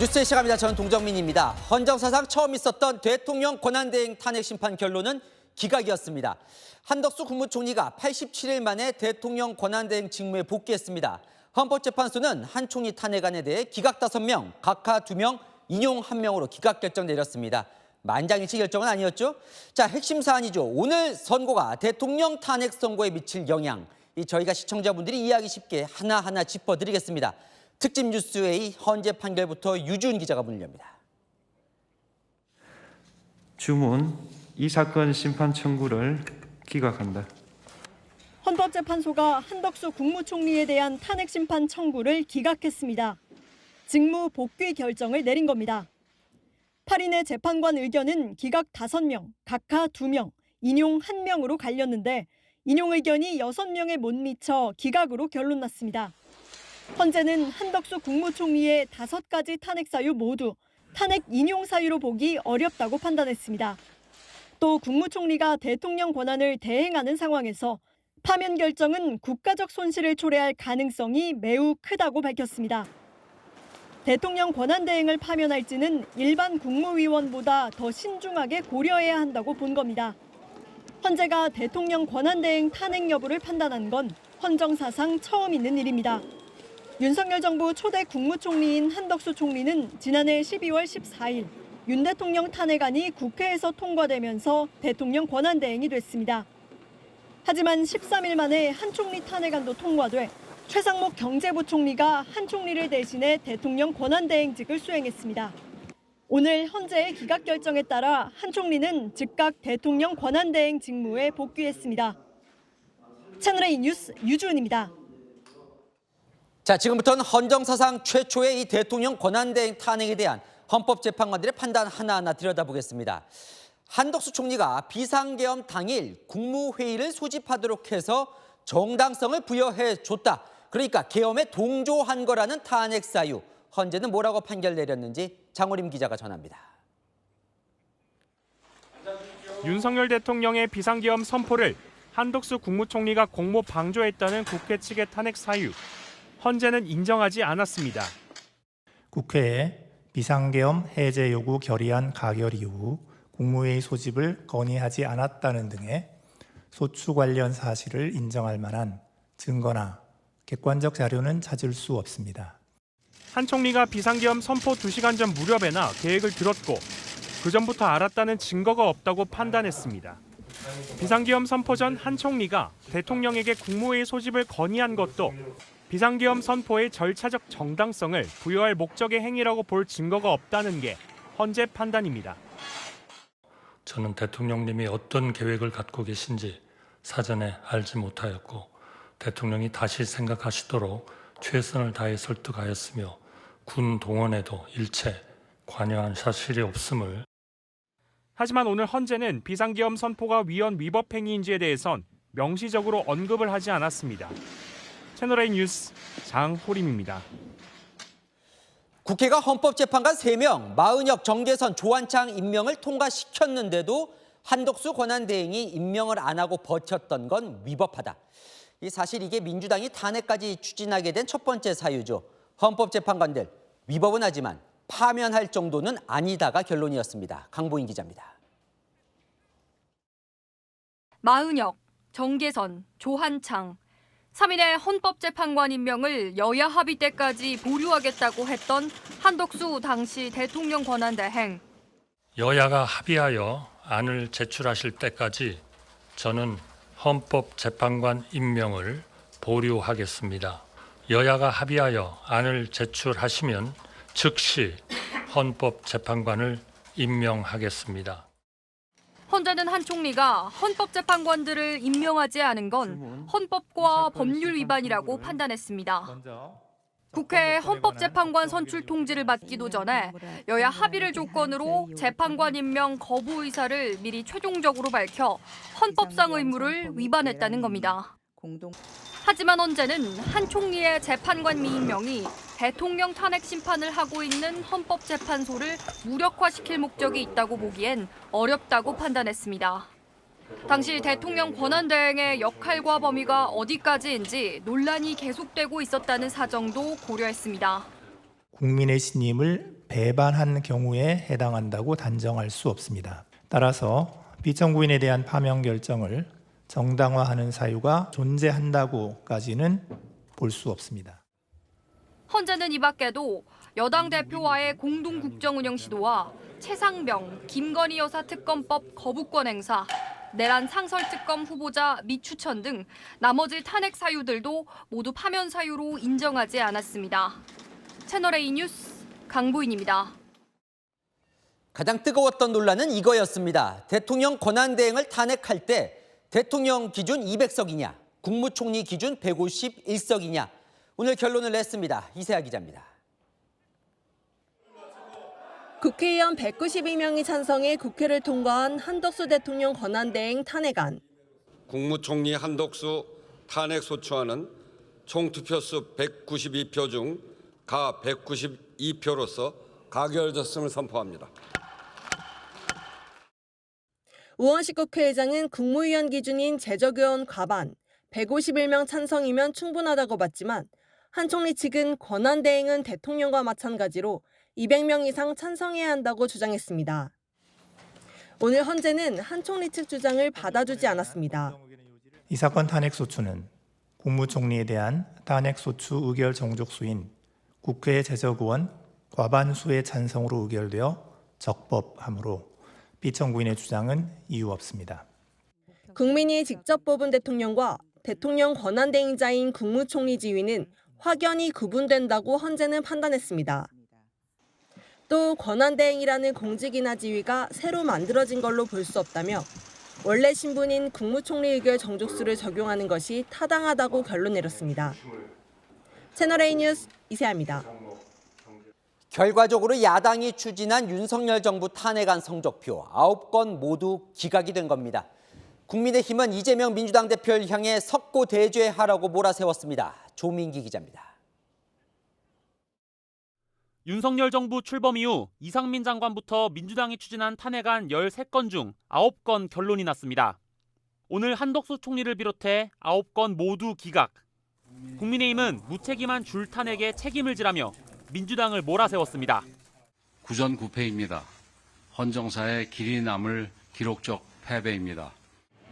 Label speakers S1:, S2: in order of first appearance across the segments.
S1: 뉴스의 시간입니다. 저는 동정민입니다. 헌정사상 처음 있었던 대통령 권한대행 탄핵 심판 결론은 기각이었습니다. 한덕수 국무총리가 87일 만에 대통령 권한대행 직무에 복귀했습니다. 헌법재판소는 한 총리 탄핵안에 대해 기각 5명, 각하 2명, 인용 1명으로 기각 결정 내렸습니다. 만장일치 결정은 아니었죠? 자, 핵심 사안이죠. 오늘 선고가 대통령 탄핵 선고에 미칠 영향. 저희가 시청자분들이 이해하기 쉽게 하나하나 짚어드리겠습니다. 특집 뉴스웨이 헌재 판결부터 유준 기자가 문을 엽니다.
S2: 주문, 이 사건 심판 청구를 기각한다.
S3: 헌법재판소가 한덕수 국무총리에 대한 탄핵 심판 청구를 기각했습니다. 직무 복귀 결정을 내린 겁니다. 8인의 재판관 의견은 기각 5명, 각하 2명, 인용 1명으로 갈렸는데 인용 의견이 6명에 못 미쳐 기각으로 결론 났습니다. 헌재는 한덕수 국무총리의 5가지 탄핵 사유 모두 탄핵 인용 사유로 보기 어렵다고 판단했습니다. 또 국무총리가 대통령 권한을 대행하는 상황에서 파면 결정은 국가적 손실을 초래할 가능성이 매우 크다고 밝혔습니다. 대통령 권한 대행을 파면할지는 일반 국무위원보다 더 신중하게 고려해야 한다고 본 겁니다. 헌재가 대통령 권한 대행 탄핵 여부를 판단한 건 헌정사상 처음 있는 일입니다. 윤석열 정부 초대 국무총리인 한덕수 총리는 지난해 12월 14일 윤 대통령 탄핵안이 국회에서 통과되면서 대통령 권한 대행이 됐습니다. 하지만 13일 만에 한 총리 탄핵안도 통과돼 최상목 경제부총리가 한 총리를 대신해 대통령 권한대행직을 수행했습니다. 오늘 헌재의 기각 결정에 따라 한 총리는 즉각 대통령 권한대행 직무에 복귀했습니다. 채널A 뉴스 유주은입니다.
S1: 자, 지금부터는 헌정사상 최초의 이 대통령 권한대행 탄핵에 대한 헌법재판관들의 판단 하나하나 들여다보겠습니다. 한덕수 총리가 비상계엄 당일 국무회의를 소집하도록 해서 정당성을 부여해 줬다. 그러니까 계엄에 동조한 거라는 탄핵 사유. 헌재는 뭐라고 판결 내렸는지 장호림 기자가 전합니다.
S4: 윤석열 대통령의 비상계엄 선포를 한덕수 국무총리가 공모 방조했다는 국회 측의 탄핵 사유. 헌재는 인정하지 않았습니다.
S5: 국회에 비상계엄 해제 요구 결의안 가결 이후 국무회의 소집을 건의하지 않았다는 등의 소추 관련 사실을 인정할 만한 증거나 객관적 자료는 찾을 수 없습니다.
S4: 한 총리가 비상계엄 선포 2시간 전 무렵에나 계획을 들었고 그 전부터 알았다는 증거가 없다고 판단했습니다. 비상계엄 선포 전 한 총리가 대통령에게 국무회의 소집을 건의한 것도 비상계엄 선포의 절차적 정당성을 부여할 목적의 행위라고 볼 증거가 없다는 게 헌재 판단입니다.
S6: 저는 대통령님이 어떤 계획을 갖고 계신지 사전에 알지 못하였고 대통령이 다시 생각하시도록 최선을 다해 설득하였으며 군 동원에도 일체 관여한 사실이 없음을.
S4: 하지만 오늘 헌재는 비상계엄 선포가 위헌 위법 행위인지에 대해선 명시적으로 언급을 하지 않았습니다. 채널A 뉴스 장호림입니다.
S1: 국회가 헌법재판관 3명, 마은혁, 정계선, 조한창 임명을 통과시켰는데도 한덕수 권한대행이 임명을 안 하고 버텼던 건 위법하다. 사실 이게 민주당이 탄핵까지 추진하게 된 첫 번째 사유죠. 헌법재판관들 위법은 하지만 파면할 정도는 아니다가 결론이었습니다. 강보인 기자입니다.
S7: 마은혁, 정계선, 조한창 3인의 헌법재판관 임명을 여야 합의 때까지 보류하겠다고 했던 한덕수 당시 대통령 권한대행.
S6: 여야가 합의하여 안을 제출하실 때까지 저는 헌법재판관 임명을 보류하겠습니다. 여야가 합의하여 안을 제출하시면 즉시 헌법재판관을 임명하겠습니다.
S7: 헌재는 한 총리가 헌법재판관들을 임명하지 않은 건 헌법과 법률 위반이라고 판단했습니다. 국회 헌법재판관 선출 통지를 받기도 전에 여야 합의를 조건으로 재판관 임명 거부 의사를 미리 최종적으로 밝혀 헌법상 의무를 위반했다는 겁니다. 하지만 헌재는 한 총리의 재판관 미임명이 대통령 탄핵 심판을 하고 있는 헌법재판소를 무력화시킬 목적이 있다고 보기엔 어렵다고 판단했습니다. 당시 대통령 권한대행의 역할과 범위가 어디까지인지 논란이 계속되고 있었다는 사정도 고려했습니다.
S5: 국민의 신임을 배반한 경우에 해당한다고 단정할 수 없습니다. 따라서 피청구인에 대한 파면 결정을 정당화하는 사유가 존재한다고까지는 볼 수 없습니다.
S7: 헌재는 이 밖에도 여당 대표와의 공동 국정 운영 시도와 최상병, 김건희 여사 특검법 거부권 행사, 내란 상설특검 후보자 미추천 등 나머지 탄핵 사유들도 모두 파면 사유로 인정하지 않았습니다. 채널A 뉴스 강보인입니다.
S1: 가장 뜨거웠던 논란은 이거였습니다. 대통령 권한대행을 탄핵할 때 대통령 기준 200석이냐, 국무총리 기준 151석이냐. 오늘 결론을 냈습니다. 이세아 기자입니다.
S8: 국회의원 192명이 찬성해 국회를 통과한 한덕수 대통령 권한대행 탄핵안.
S9: 국무총리 한덕수 탄핵소추안은 총 투표수 192표 중 가 192표로서 가결됐음을 선포합니다.
S8: 우원식 국회의장은 국무위원 기준인 재적의원 과반, 151명 찬성이면 충분하다고 봤지만 한 총리 측은 권한대행은 대통령과 마찬가지로 200명 이상 찬성해야 한다고 주장했습니다. 오늘 헌재는 한 총리 측 주장을 받아주지 않았습니다.
S5: 이 사건 탄핵소추는 국무총리에 대한 탄핵소추 의결 정족수인 국회 재적의원 과반수의 찬성으로 의결되어 적법하므로 피청구인의 주장은 이유 없습니다.
S8: 국민이 직접 뽑은 대통령과 대통령 권한대행자인 국무총리 지위는 확연히 구분된다고 헌재는 판단했습니다. 또 권한대행이라는 공직이나 지위가 새로 만들어진 걸로 볼 수 없다며 원래 신분인 국무총리 의결 정족수를 적용하는 것이 타당하다고 결론 내렸습니다. 채널A 뉴스 이세아입니다.
S1: 결과적으로 야당이 추진한 윤석열 정부 탄핵안 성적표 9건 모두 기각이 된 겁니다. 국민의힘은 이재명 민주당 대표를 향해 석고대죄하라고 몰아세웠습니다. 조민기 기자입니다.
S10: 윤석열 정부 출범 이후 이상민 장관부터 민주당이 추진한 탄핵안 13건 중 9건 결론이 났습니다. 오늘 한덕수 총리를 비롯해 9건 모두 기각. 국민의힘은 무책임한 줄 탄핵에 책임을 지라며 민주당을 몰아세웠습니다.
S11: 구전구패입니다. 헌정사의 길이 남을 기록적 패배입니다.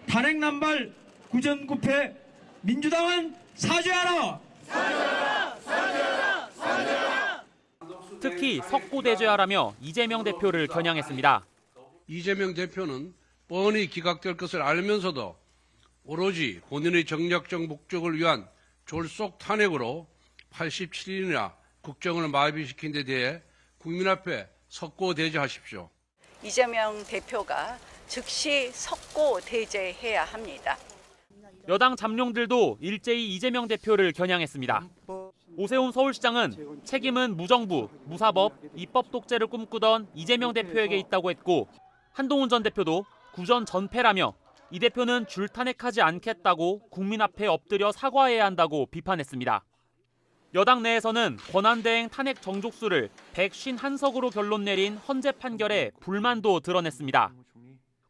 S12: 탄핵 남발 구전구패 민주당은 사죄하라!
S10: 특히 석고대죄하라며 이재명 대표를 겨냥했습니다.
S13: 이재명 대표는 뻔히 기각될 것을 알면서도 오로지 본인의 정략적 목적을 위한 졸속 탄핵으로 87일이나 국정을 마비시킨 데 대해 국민 앞에 석고대죄하십시오.
S14: 이재명 대표가 즉시 석고대죄해야 합니다.
S10: 여당 잠룡들도 일제히 이재명 대표를 겨냥했습니다. 오세훈 서울시장은 책임은 무정부, 무사법, 입법 독재를 꿈꾸던 이재명 대표에게 있다고 했고 한동훈 전 대표도 구전 전패라며 이 대표는 줄 탄핵하지 않겠다고 국민 앞에 엎드려 사과해야 한다고 비판했습니다. 여당 내에서는 권한대행 탄핵 정족수를 151석으로 결론 내린 헌재 판결에 불만도 드러냈습니다.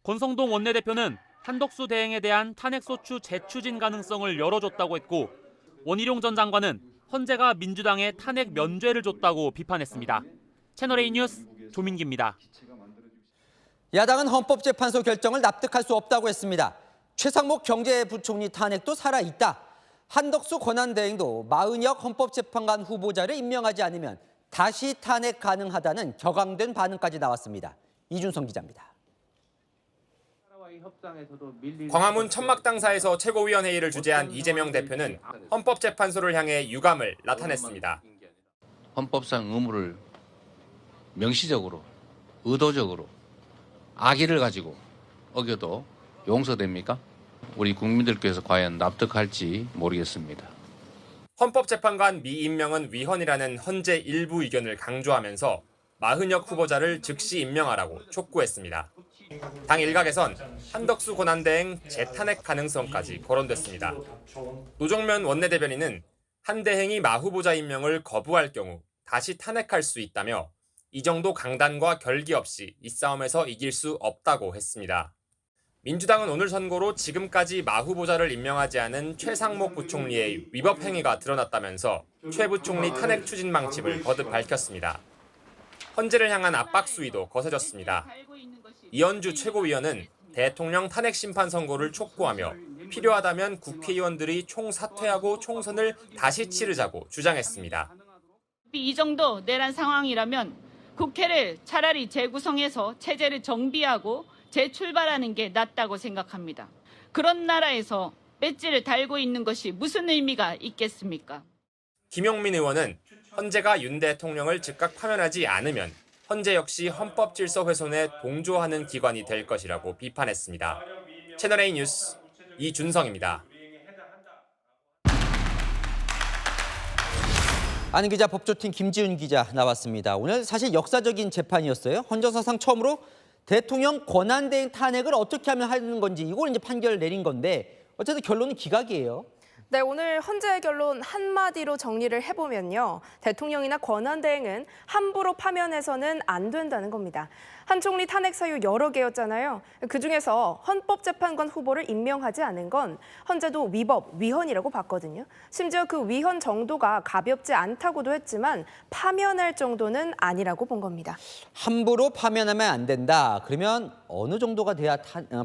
S10: 권성동 원내대표는 한덕수 대행에 대한 탄핵소추 재추진 가능성을 열어줬다고 했고 원희룡 전 장관은 헌재가 민주당에 탄핵 면죄를 줬다고 비판했습니다. 채널A 뉴스 조민기입니다.
S1: 야당은 헌법재판소 결정을 납득할 수 없다고 했습니다. 최상목 경제부총리 탄핵도 살아있다. 한덕수 권한대행도 마은혁 헌법재판관 후보자를 임명하지 않으면 다시 탄핵 가능하다는 격앙된 반응까지 나왔습니다. 이준성 기자입니다.
S15: 광화문 천막당사에서 최고위원회의를 주재한 이재명 대표는 헌법재판소를 향해 유감을 나타냈습니다.
S16: 헌법상 의무를 명시적으로, 의도적으로 악의를 가지고 어겨도 용서됩니까? 우리 국민들께서 과연 납득할지 모르겠습니다.
S15: 헌법재판관 미임명은 위헌이라는 헌재 일부 의견을 강조하면서 마은혁 후보자를 즉시 임명하라고 촉구했습니다. 당 일각에선 한덕수 권한대행 재탄핵 가능성까지 거론됐습니다. 노정면 원내대변인은 한 대행이 마 후보자 임명을 거부할 경우 다시 탄핵할 수 있다며 이 정도 강단과 결기 없이 이 싸움에서 이길 수 없다고 했습니다. 민주당은 오늘 선고로 지금까지 마 후보자를 임명하지 않은 최상목 부총리의 위법 행위가 드러났다면서 최 부총리 탄핵 추진 방침을 거듭 밝혔습니다. 헌재를 향한 압박 수위도 거세졌습니다. 이현주 최고위원은 대통령 탄핵 심판 선고를 촉구하며 필요하다면 국회의원들이 총사퇴하고 총선을 다시 치르자고 주장했습니다.
S17: 이 정도 내란 상황이라면 국회를 차라리 재구성해서 체제를 정비하고 재출발하는 게 낫다고 생각합니다. 그런 나라에서 배지를 달고 있는 것이 무슨 의미가 있겠습니까?
S15: 김용민 의원은 헌재가 윤 대통령을 즉각 파면하지 않으면 헌재 역시 헌법 질서 훼손에 동조하는 기관이 될 것이라고 비판했습니다. 채널A 뉴스 이준성입니다.
S1: 아는 기자 법조팀 김지훈 기자 나왔습니다. 오늘 사실 역사적인 재판이었어요. 헌정사상 처음으로 대통령 권한대행 탄핵을 어떻게 하면 하는 건지 이걸 이제 판결을 내린 건데 어쨌든 결론은 기각이에요.
S18: 네, 오늘 헌재의 결론 한마디로 정리를 해보면요. 대통령이나 권한대행은 함부로 파면해서는 안 된다는 겁니다. 한 총리 탄핵 사유 여러 개였잖아요. 그중에서 헌법재판관 후보를 임명하지 않은 건 헌재도 위법, 위헌이라고 봤거든요. 심지어 그 위헌 정도가 가볍지 않다고도 했지만 파면할 정도는 아니라고 본 겁니다.
S1: 함부로 파면하면 안 된다. 그러면 어느 정도가 돼야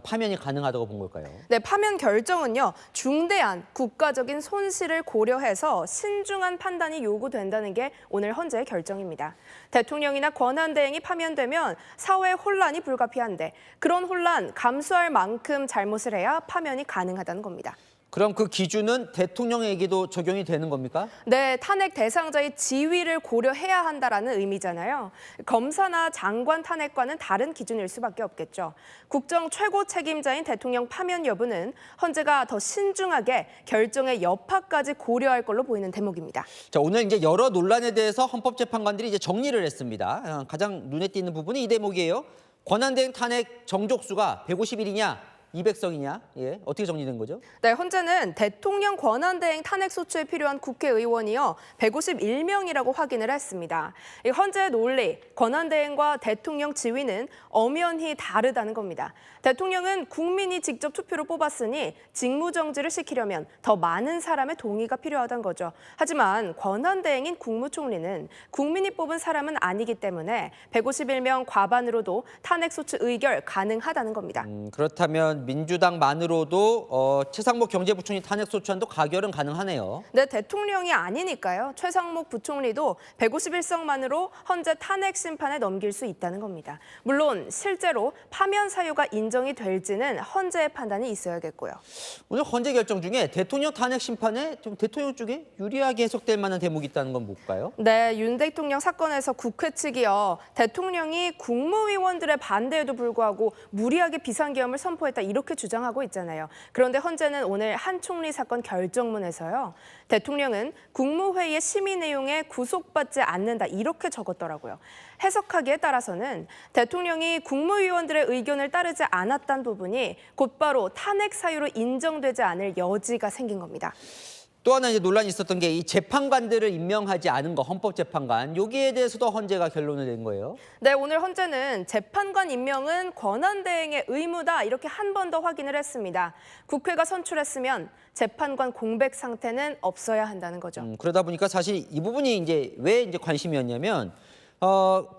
S1: 파면이 가능하다고 본 걸까요?
S18: 네, 파면 결정은요. 중대한 국가적인 손실을 고려해서 신중한 판단이 요구된다는 게 오늘 헌재의 결정입니다. 대통령이나 권한대행이 파면되면 사회 혼란이 불가피한데 그런 혼란 감수할 만큼 잘못을 해야 파면이 가능하다는 겁니다.
S1: 그럼 그 기준은 대통령에게도 적용이 되는 겁니까?
S18: 네, 탄핵 대상자의 지위를 고려해야 한다라는 의미잖아요. 검사나 장관 탄핵과는 다른 기준일 수밖에 없겠죠. 국정 최고 책임자인 대통령 파면 여부는 헌재가 더 신중하게 결정의 여파까지 고려할 걸로 보이는 대목입니다.
S1: 자, 오늘 이제 여러 논란에 대해서 헌법재판관들이 이제 정리를 했습니다. 가장 눈에 띄는 부분이 이 대목이에요. 권한대행 탄핵 정족수가 150일이냐? 200석이냐? 예, 어떻게 정리된 거죠?
S18: 네, 헌재는 대통령 권한대행 탄핵 소추에 필요한 국회의원이요 151명이라고 확인을 했습니다. 이 헌재의 논리, 권한대행과 대통령 지위는 엄연히 다르다는 겁니다. 대통령은 국민이 직접 투표로 뽑았으니 직무정지를 시키려면 더 많은 사람의 동의가 필요하다는 거죠. 하지만 권한대행인 국무총리는 국민이 뽑은 사람은 아니기 때문에 151명 과반으로도 탄핵 소추 의결 가능하다는 겁니다.
S1: 그렇다면 민주당만으로도 최상목 경제부총리 탄핵 소추안도 가결은 가능하네요.
S18: 네, 대통령이 아니니까요. 최상목 부총리도 151석만으로 헌재 탄핵 심판에 넘길 수 있다는 겁니다. 물론 실제로 파면 사유가 인정이 될지는 헌재의 판단이 있어야겠고요.
S1: 오늘 헌재 결정 중에 대통령 탄핵 심판에 좀 대통령 쪽에 유리하게 해석될 만한 대목이 있다는 건 뭘까요?
S18: 네, 윤 대통령 사건에서 국회 측이요. 대통령이 국무위원들의 반대에도 불구하고 무리하게 비상계엄을 선포했다 이렇게 주장하고 있잖아요. 그런데 헌재는 오늘 한 총리 사건 결정문에서요. 대통령은 국무회의의 심의 내용에 구속받지 않는다 이렇게 적었더라고요. 해석하기에 따라서는 대통령이 국무위원들의 의견을 따르지 않았다는 부분이 곧바로 탄핵 사유로 인정되지 않을 여지가 생긴 겁니다.
S1: 또 하나 이제 논란이 있었던 게 이 재판관들을 임명하지 않은 거, 헌법재판관. 여기에 대해서도 헌재가 결론을 낸 거예요.
S18: 네, 오늘 헌재는 재판관 임명은 권한대행의 의무다 이렇게 한 번 더 확인을 했습니다. 국회가 선출했으면 재판관 공백 상태는 없어야 한다는 거죠.
S1: 그러다 보니까 사실 이 부분이 이제 왜 이제 관심이었냐면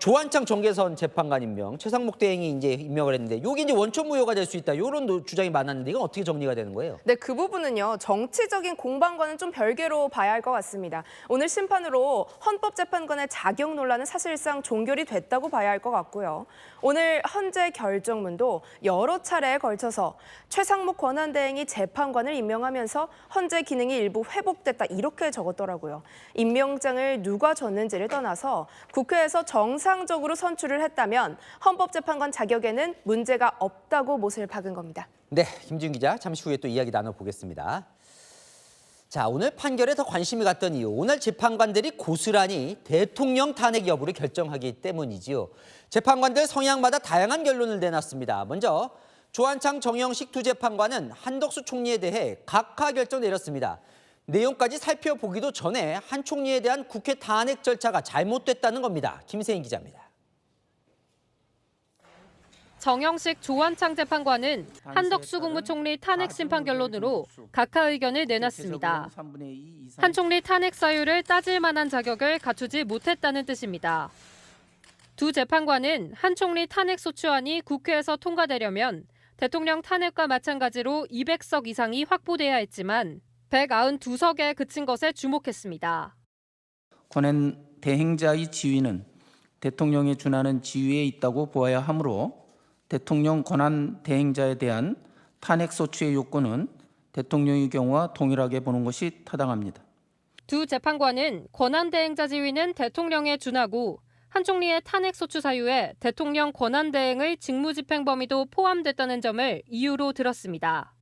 S1: 조한창 정계선 재판관 임명, 최상목 대행이 이제 임명을 했는데 여기 이제 원천 무효가 될 수 있다. 이런 주장이 많았는데 이건 어떻게 정리가 되는 거예요?
S18: 네, 그 부분은요. 정치적인 공방과는 좀 별개로 봐야 할 것 같습니다. 오늘 심판으로 헌법재판관의 자격 논란은 사실상 종결이 됐다고 봐야 할 것 같고요. 오늘 헌재 결정문도 여러 차례에 걸쳐서 최상목 권한대행이 재판관을 임명하면서 헌재 기능이 일부 회복됐다 이렇게 적었더라고요. 임명장을 누가 줬는지를 떠나서 국회에서 정상적으로 선출을 했다면 헌법재판관 자격에는 문제가 없다고 못을 박은 겁니다.
S1: 네, 김지훈 기자 잠시 후에 또 이야기 나눠보겠습니다. 자, 오늘 판결에 더 관심이 갔던 이유. 오늘 재판관들이 고스란히 대통령 탄핵 여부를 결정하기 때문이지요. 재판관들 성향마다 다양한 결론을 내놨습니다. 먼저 조한창 정영식 두 재판관은 한덕수 총리에 대해 각하 결정 내렸습니다. 내용까지 살펴보기도 전에 한 총리에 대한 국회 탄핵 절차가 잘못됐다는 겁니다. 김세인 기자입니다.
S19: 정영식 조한창 재판관은 한덕수 국무총리 탄핵 심판 결론으로 각하 의견을 내놨습니다. 한 총리 탄핵 사유를 따질 만한 자격을 갖추지 못했다는 뜻입니다. 두 재판관은 한 총리 탄핵 소추안이 국회에서 통과되려면 대통령 탄핵과 마찬가지로 200석 이상이 확보돼야 했지만 192석에 그친 것에 주목했습니다.
S20: 권한 대행자의 지위는 대통령에 준하는 지위에 있다고 보아야 하므로 대통령 권한 대행자에 대한 탄핵 소추의 요건은 대통령의 경우와 동일하게 보는 것이 타당합니다.
S19: 두 재판관은 권한 대행자 지위는 대통령에 준하고 한 총리의 탄핵 소추 사유에 대통령 권한 대행의 직무집행 범위도 포함됐다는 점을 이유로 들었습니다.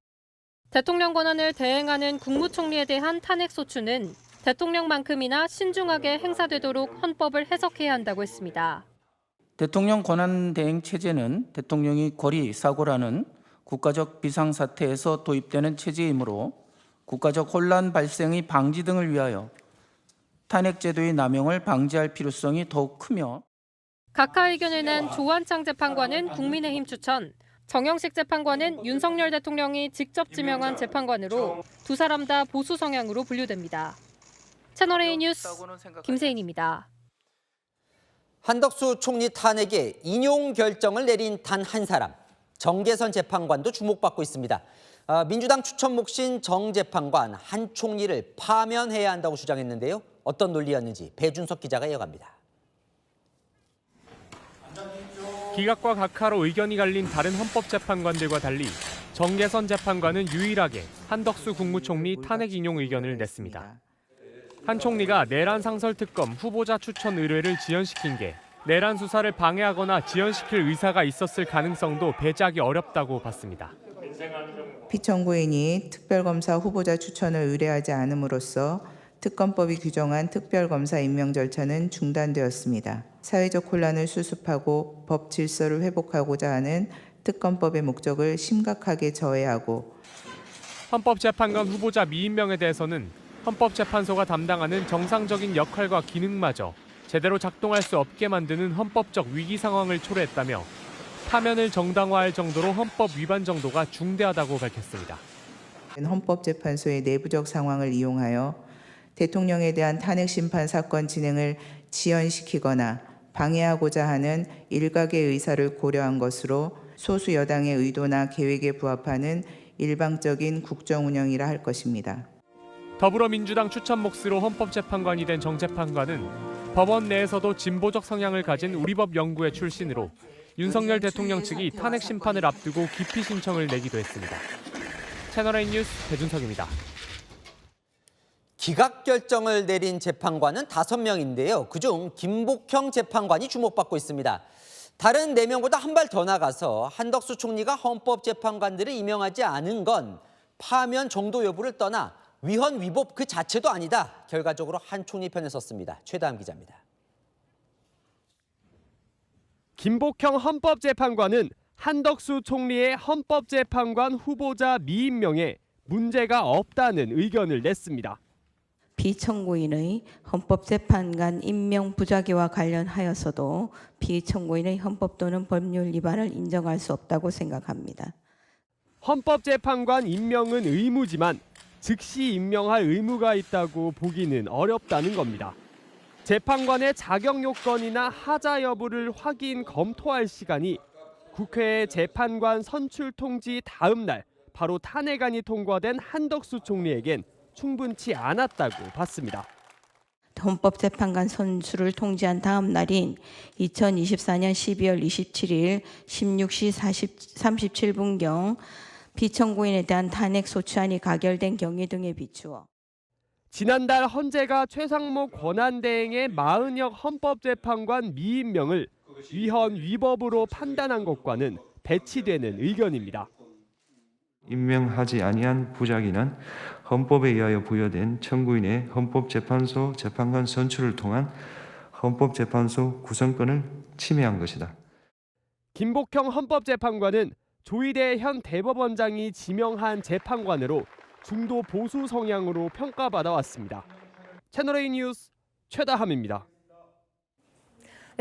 S19: 대통령 권한을 대행하는 국무총리에 대한 탄핵 소추는 대통령만큼이나 신중하게 행사되도록 헌법을 해석해야 한다고 했습니다.
S20: 대통령 권한 대행 체제는 대통령이 권리 사고라는 국가적 비상사태에서 도입되는 체제이므로 국가적 혼란 발생의 방지 등을 위하여 탄핵제도의 남용을 방지할 필요성이 더욱 크며
S19: 각하 의견을 낸 조한창 재판관은 국민의힘 추천, 정영식 재판관은 윤석열 대통령이 직접 지명한 재판관으로 두 사람 다 보수 성향으로 분류됩니다. 채널A 뉴스 김세인입니다.
S1: 한덕수 총리 탄핵에 인용 결정을 내린 단 한 사람, 정계선 재판관도 주목받고 있습니다. 민주당 추천 몫인 정 재판관, 한 총리를 파면해야 한다고 주장했는데요. 어떤 논리였는지 배준석 기자가 이어갑니다.
S4: 기각과 각하로 의견이 갈린 다른 헌법재판관들과 달리 정계선 재판관은 유일하게 한덕수 국무총리 탄핵 인용 의견을 냈습니다. 한 총리가 내란 상설 특검 후보자 추천 의뢰를 지연시킨 게 내란 수사를 방해하거나 지연시킬 의사가 있었을 가능성도 배제하기 어렵다고 봤습니다.
S21: 피청구인이 특별검사 후보자 추천을 의뢰하지 않음으로써 특검법이 규정한 특별검사 임명 절차는 중단되었습니다. 사회적 혼란을 수습하고 법 질서를 회복하고자 하는 특검법의 목적을 심각하게 저해하고
S4: 헌법재판관 후보자 미임명에 대해서는 헌법재판소가 담당하는 정상적인 역할과 기능마저 제대로 작동할 수 없게 만드는 헌법적 위기 상황을 초래했다며 파면을 정당화할 정도로 헌법 위반 정도가 중대하다고 밝혔습니다.
S21: 헌법재판소의 내부적 상황을 이용하여 대통령에 대한 탄핵 심판 사건 진행을 지연시키거나 방해하고자 하는 일각의 의사를 고려한 것으로 소수 여당의 의도나 계획에 부합하는 일방적인 국정 운영이라 할 것입니다.
S4: 더불어민주당 추천 몫으로 헌법재판관이 된 정 재판관은 법원 내에서도 진보적 성향을 가진 우리법 연구회 출신으로 윤석열 대통령 측이 탄핵 심판을 앞두고 기피 신청을 내기도 했습니다. 채널A 뉴스 배준석입니다.
S1: 기각 결정을 내린 재판관은 5명인데요. 그중 김복형 재판관이 주목받고 있습니다. 다른 4명보다 한 발 더 나가서 한덕수 총리가 헌법재판관들을 임명하지 않은 건 파면 정도 여부를 떠나 위헌 위법 그 자체도 아니다. 결과적으로 한 총리 편에 섰습니다. 최다음 기자입니다.
S4: 김복형 헌법재판관은 한덕수 총리의 헌법재판관 후보자 미임명에 문제가 없다는 의견을 냈습니다.
S22: 비청구인의 헌법재판관 임명 부작위와 관련하여서도 비청구인의 헌법 또는 법률 위반을 인정할 수 없다고 생각합니다.
S4: 헌법재판관 임명은 의무지만 즉시 임명할 의무가 있다고 보기는 어렵다는 겁니다. 재판관의 자격 요건이나 하자 여부를 확인 검토할 시간이 국회의 재판관 선출 통지 다음 날 바로 탄핵안이 통과된 한덕수 총리에겐 충분치 않았다고 봤습니다.
S22: 헌법재판관 선출을 통지한 다음 날인 2024년 12월 27일 16시 37분경 비청구인에 대한 탄핵 소추안이 가결된 경위 등에 비추어
S4: 지난달 헌재가 최상목 권한대행의 마은혁 헌법재판관 미임명을 위헌 위법으로 판단한 것과는 배치되는 의견입니다.
S2: 임명하지 아니한 부작위는 헌법에 의하여 부여된 청구인의 헌법재판소 재판관 선출을 통한 헌법재판소 구성권을 침해한 것이다.
S4: 김복형 헌법재판관은 조희대 현 대법원장이 지명한 재판관으로 중도 보수 성향으로 평가받아왔습니다. 채널A 뉴스 최다함입니다.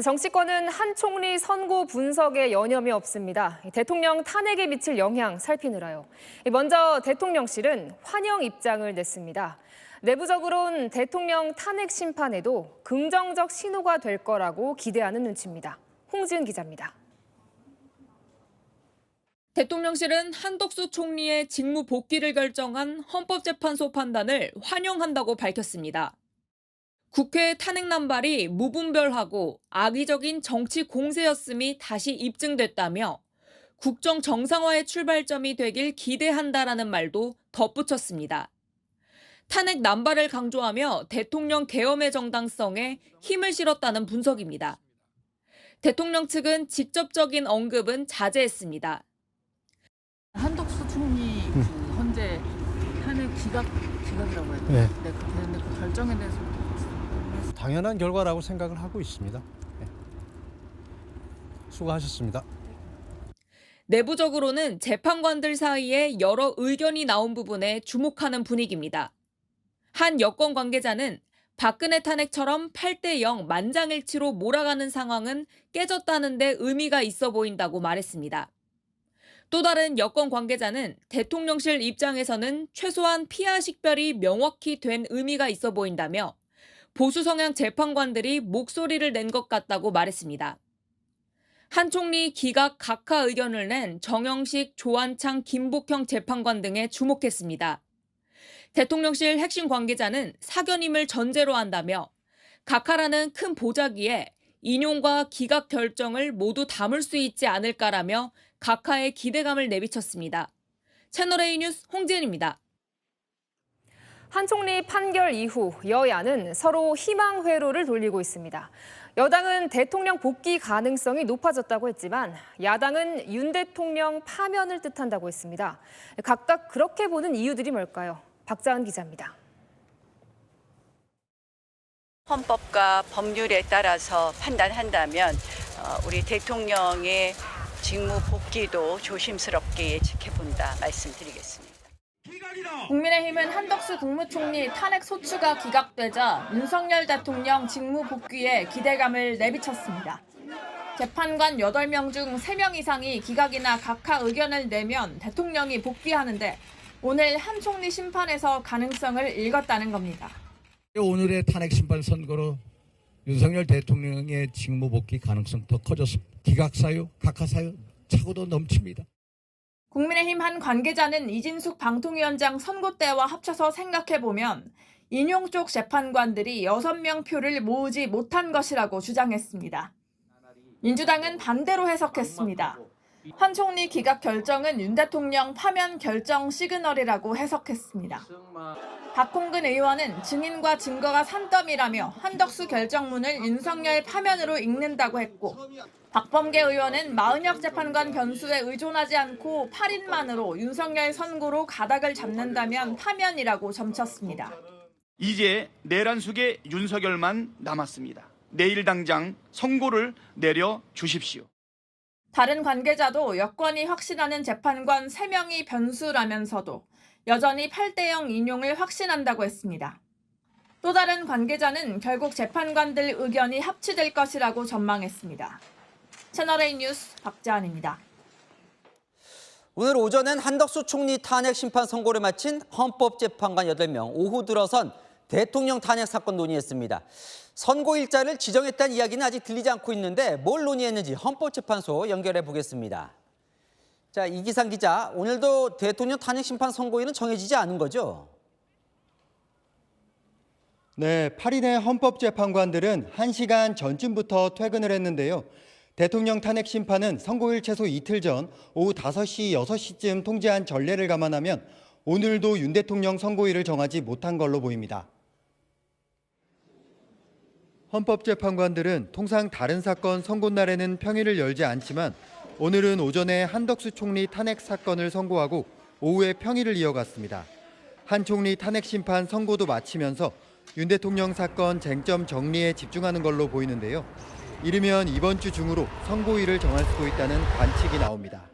S18: 정치권은 한 총리 선고 분석에 여념이 없습니다. 대통령 탄핵에 미칠 영향 살피느라요. 먼저 대통령실은 환영 입장을 냈습니다. 내부적으로는 대통령 탄핵 심판에도 긍정적 신호가 될 거라고 기대하는 눈치입니다. 홍지은 기자입니다.
S3: 대통령실은 한덕수 총리의 직무 복귀를 결정한 헌법재판소 판단을 환영한다고 밝혔습니다. 국회 탄핵 남발이 무분별하고 악의적인 정치 공세였음이 다시 입증됐다며 국정 정상화의 출발점이 되길 기대한다라는 말도 덧붙였습니다. 탄핵 남발을 강조하며 대통령 계엄의 정당성에 힘을 실었다는 분석입니다. 대통령 측은 직접적인 언급은 자제했습니다.
S6: 한덕수 총리 헌재 탄핵 기각이라고 해야 되나? 네, 그렇게 됐는데 그 결정에 대해서
S23: 당연한 결과라고 생각을 하고 있습니다. 네. 수고하셨습니다.
S3: 내부적으로는 재판관들 사이에 여러 의견이 나온 부분에 주목하는 분위기입니다. 한 여권 관계자는 박근혜 탄핵처럼 8대0 만장일치로 몰아가는 상황은 깨졌다는 데 의미가 있어 보인다고 말했습니다. 또 다른 여권 관계자는 대통령실 입장에서는 최소한 피하 식별이 명확히 된 의미가 있어 보인다며 보수 성향 재판관들이 목소리를 낸 것 같다고 말했습니다. 한 총리 기각 각하 의견을 낸 정영식, 조한창, 김복형 재판관 등에 주목했습니다. 대통령실 핵심 관계자는 사견임을 전제로 한다며 각하라는 큰 보자기에 인용과 기각 결정을 모두 담을 수 있지 않을까라며 각하의 기대감을 내비쳤습니다. 채널A 뉴스 홍지은입니다.
S18: 한 총리 판결 이후 여야는 서로 희망 회로를 돌리고 있습니다. 여당은 대통령 복귀 가능성이 높아졌다고 했지만 야당은 윤 대통령 파면을 뜻한다고 했습니다. 각각 그렇게 보는 이유들이 뭘까요? 박자은 기자입니다.
S14: 헌법과 법률에 따라서 판단한다면 우리 대통령의 직무 복귀도 조심스럽게 지켜본다 말씀드리겠습니다.
S3: 국민의힘은 한덕수 국무총리 탄핵 소추가 기각되자 윤석열 대통령 직무 복귀에 기대감을 내비쳤습니다. 재판관 8명 중 3명 이상이 기각이나 각하 의견을 내면 대통령이 복귀하는데 오늘 한 총리 심판에서 가능성을 읽었다는 겁니다.
S24: 오늘의 탄핵 심판 선고로 윤석열 대통령의 직무 복귀 가능성 더 커졌습니다. 기각 사유, 각하 사유 차고도 넘칩니다.
S3: 국민의힘 한 관계자는 이진숙 방통위원장 선고 때와 합쳐서 생각해보면 인용 쪽 재판관들이 6명 표를 모으지 못한 것이라고 주장했습니다. 민주당은 반대로 해석했습니다. 한 총리 기각 결정은 윤 대통령 파면 결정 시그널이라고 해석했습니다. 박홍근 의원은 증인과 증거가 산더미라며 한덕수 결정문을 윤석열 파면으로 읽는다고 했고 박범계 의원은 마은혁 재판관 변수에 의존하지 않고 8인만으로 윤석열 선고로 가닥을 잡는다면 파면이라고 점쳤습니다.
S25: 이제 내란 속에 윤석열만 남았습니다. 내일 당장 선고를 내려 주십시오.
S3: 다른 관계자도 여권이 확신하는 재판관 3명이 변수라면서도 여전히 8대0 인용을 확신한다고 했습니다. 또 다른 관계자는 결국 재판관들 의견이 합치될 것이라고 전망했습니다. 채널A 뉴스 박자은입니다.
S1: 오늘 오전엔 한덕수 총리 탄핵 심판 선고를 마친 헌법재판관 8명, 오후 들어선 대통령 탄핵 사건 논의했습니다. 선고일자를 지정했다는 이야기는 아직 들리지 않고 있는데 뭘 논의했는지 헌법재판소 연결해 보겠습니다. 자, 이기상 기자, 오늘도 대통령 탄핵 심판 선고일은 정해지지 않은 거죠?
S26: 네, 8인의 헌법재판관들은 1시간 전쯤부터 퇴근을 했는데요. 대통령 탄핵 심판은 선고일 최소 이틀 전 오후 5시, 6시쯤 통지한 전례를 감안하면 오늘도 윤 대통령 선고일을 정하지 못한 걸로 보입니다. 헌법재판관들은 통상 다른 사건 선고날에는 평일을 열지 않지만 오늘은 오전에 한덕수 총리 탄핵 사건을 선고하고 오후에 평일을 이어갔습니다. 한 총리 탄핵 심판 선고도 마치면서 윤 대통령 사건 쟁점 정리에 집중하는 걸로 보이는데요. 이르면 이번 주 중으로 선고일을 정할 수도 있다는 관측이 나옵니다.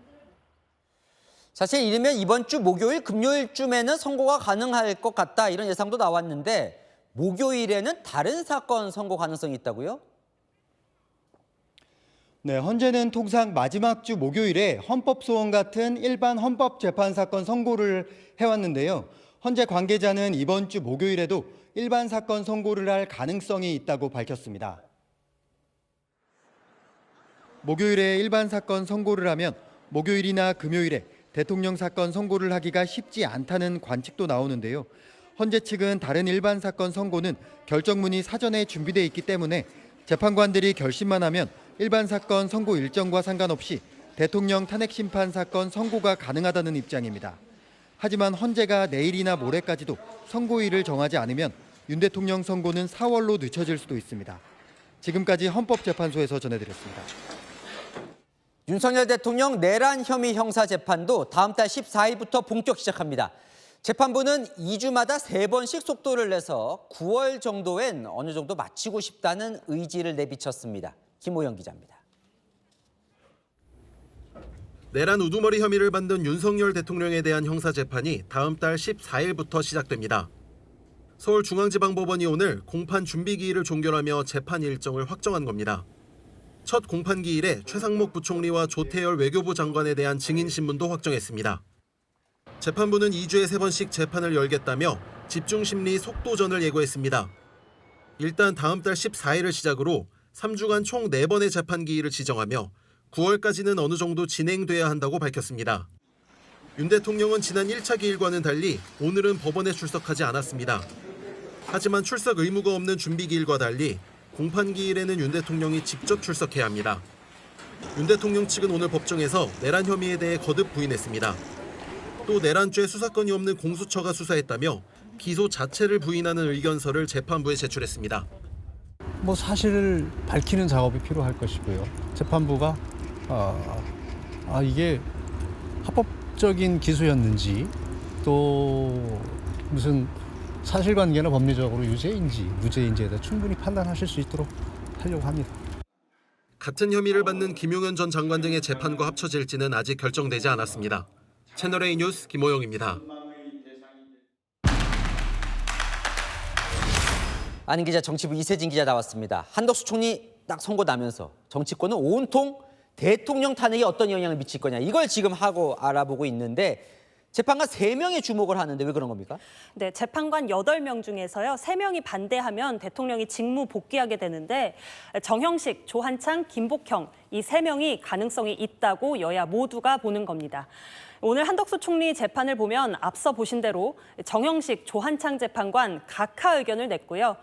S1: 사실 이르면 이번 주 목요일, 금요일쯤에는 선고가 가능할 것 같다 이런 예상도 나왔는데 목요일에는 다른 사건 선고 가능성이 있다고요?
S26: 네, 헌재는 통상 마지막 주 목요일에 헌법소원 같은 일반 헌법재판 사건 선고를 해왔는데요. 헌재 관계자는 이번 주 목요일에도 일반 사건 선고를 할 가능성이 있다고 밝혔습니다. 목요일에 일반 사건 선고를 하면 목요일이나 금요일에 대통령 사건 선고를 하기가 쉽지 않다는 관측도 나오는데요. 헌재 측은 다른 일반 사건 선고는 결정문이 사전에 준비돼 있기 때문에 재판관들이 결심만 하면 일반 사건 선고 일정과 상관없이 대통령 탄핵 심판 사건 선고가 가능하다는 입장입니다. 하지만 헌재가 내일이나 모레까지도 선고일을 정하지 않으면 윤 대통령 선고는 4월로 늦춰질 수도 있습니다. 지금까지 헌법재판소에서 전해드렸습니다.
S1: 윤석열 대통령 내란 혐의 형사 재판도 다음 달 14일부터 본격 시작합니다. 재판부는 2주마다 3번씩 속도를 내서 9월 정도엔 어느 정도 마치고 싶다는 의지를 내비쳤습니다. 김호영 기자입니다.
S5: 내란 우두머리 혐의를 받는 윤석열 대통령에 대한 형사재판이 다음 달 14일부터 시작됩니다. 서울중앙지방법원이 오늘 공판 준비기일을 종결하며 재판 일정을 확정한 겁니다. 첫 공판기일에 최상목 부총리와 조태열 외교부 장관에 대한 증인신문도 확정했습니다. 재판부는 2주에 3번씩 재판을 열겠다며 집중심리 속도전을 예고했습니다. 일단 다음 달 14일을 시작으로 3주간 총 4번의 재판기일을 지정하며 9월까지는 어느 정도 진행돼야 한다고 밝혔습니다. 윤 대통령은 지난 1차 기일과는 달리 오늘은 법원에 출석하지 않았습니다. 하지만 출석 의무가 없는 준비기일과 달리 공판기일에는 윤 대통령이 직접 출석해야 합니다. 윤 대통령 측은 오늘 법정에서 내란 혐의에 대해 거듭 부인했습니다. 또 내란죄 수사권이 없는 공수처가 수사했다며 기소 자체를 부인하는 의견서를 재판부에 제출했습니다.
S23: 사실을 밝히는 작업이 필요할 것이고요. 재판부가 이게 합법적인 기소였는지 또 무슨 사실관계나 법리적으로 유죄인지 무죄인지에 대해 충분히 판단하실 수 있도록 하려고 합니다.
S5: 같은 혐의를 받는 김용현 전 장관 등의 재판과 합쳐질지는 아직 결정되지 않았습니다. 채널A 뉴스 김호영입니다.
S1: 아는 기자 정치부 이세진 기자 나왔습니다. 한덕수 총리 딱 선고 나면서 정치권은 온통 대통령 탄핵에 어떤 영향을 미칠 거냐 이걸 지금 하고 알아보고 있는데 재판관 3명의 주목을 하는데 왜 그런 겁니까?
S7: 네, 재판관 8명 중에서요. 3명이 반대하면 대통령이 직무 복귀하게 되는데 정형식, 조한창, 김복형 이 3명이 가능성이 있다고 여야 모두가 보는 겁니다. 오늘 한덕수 총리 재판을 보면 앞서 보신 대로 정형식, 조한창 재판관 각하 의견을 냈고요.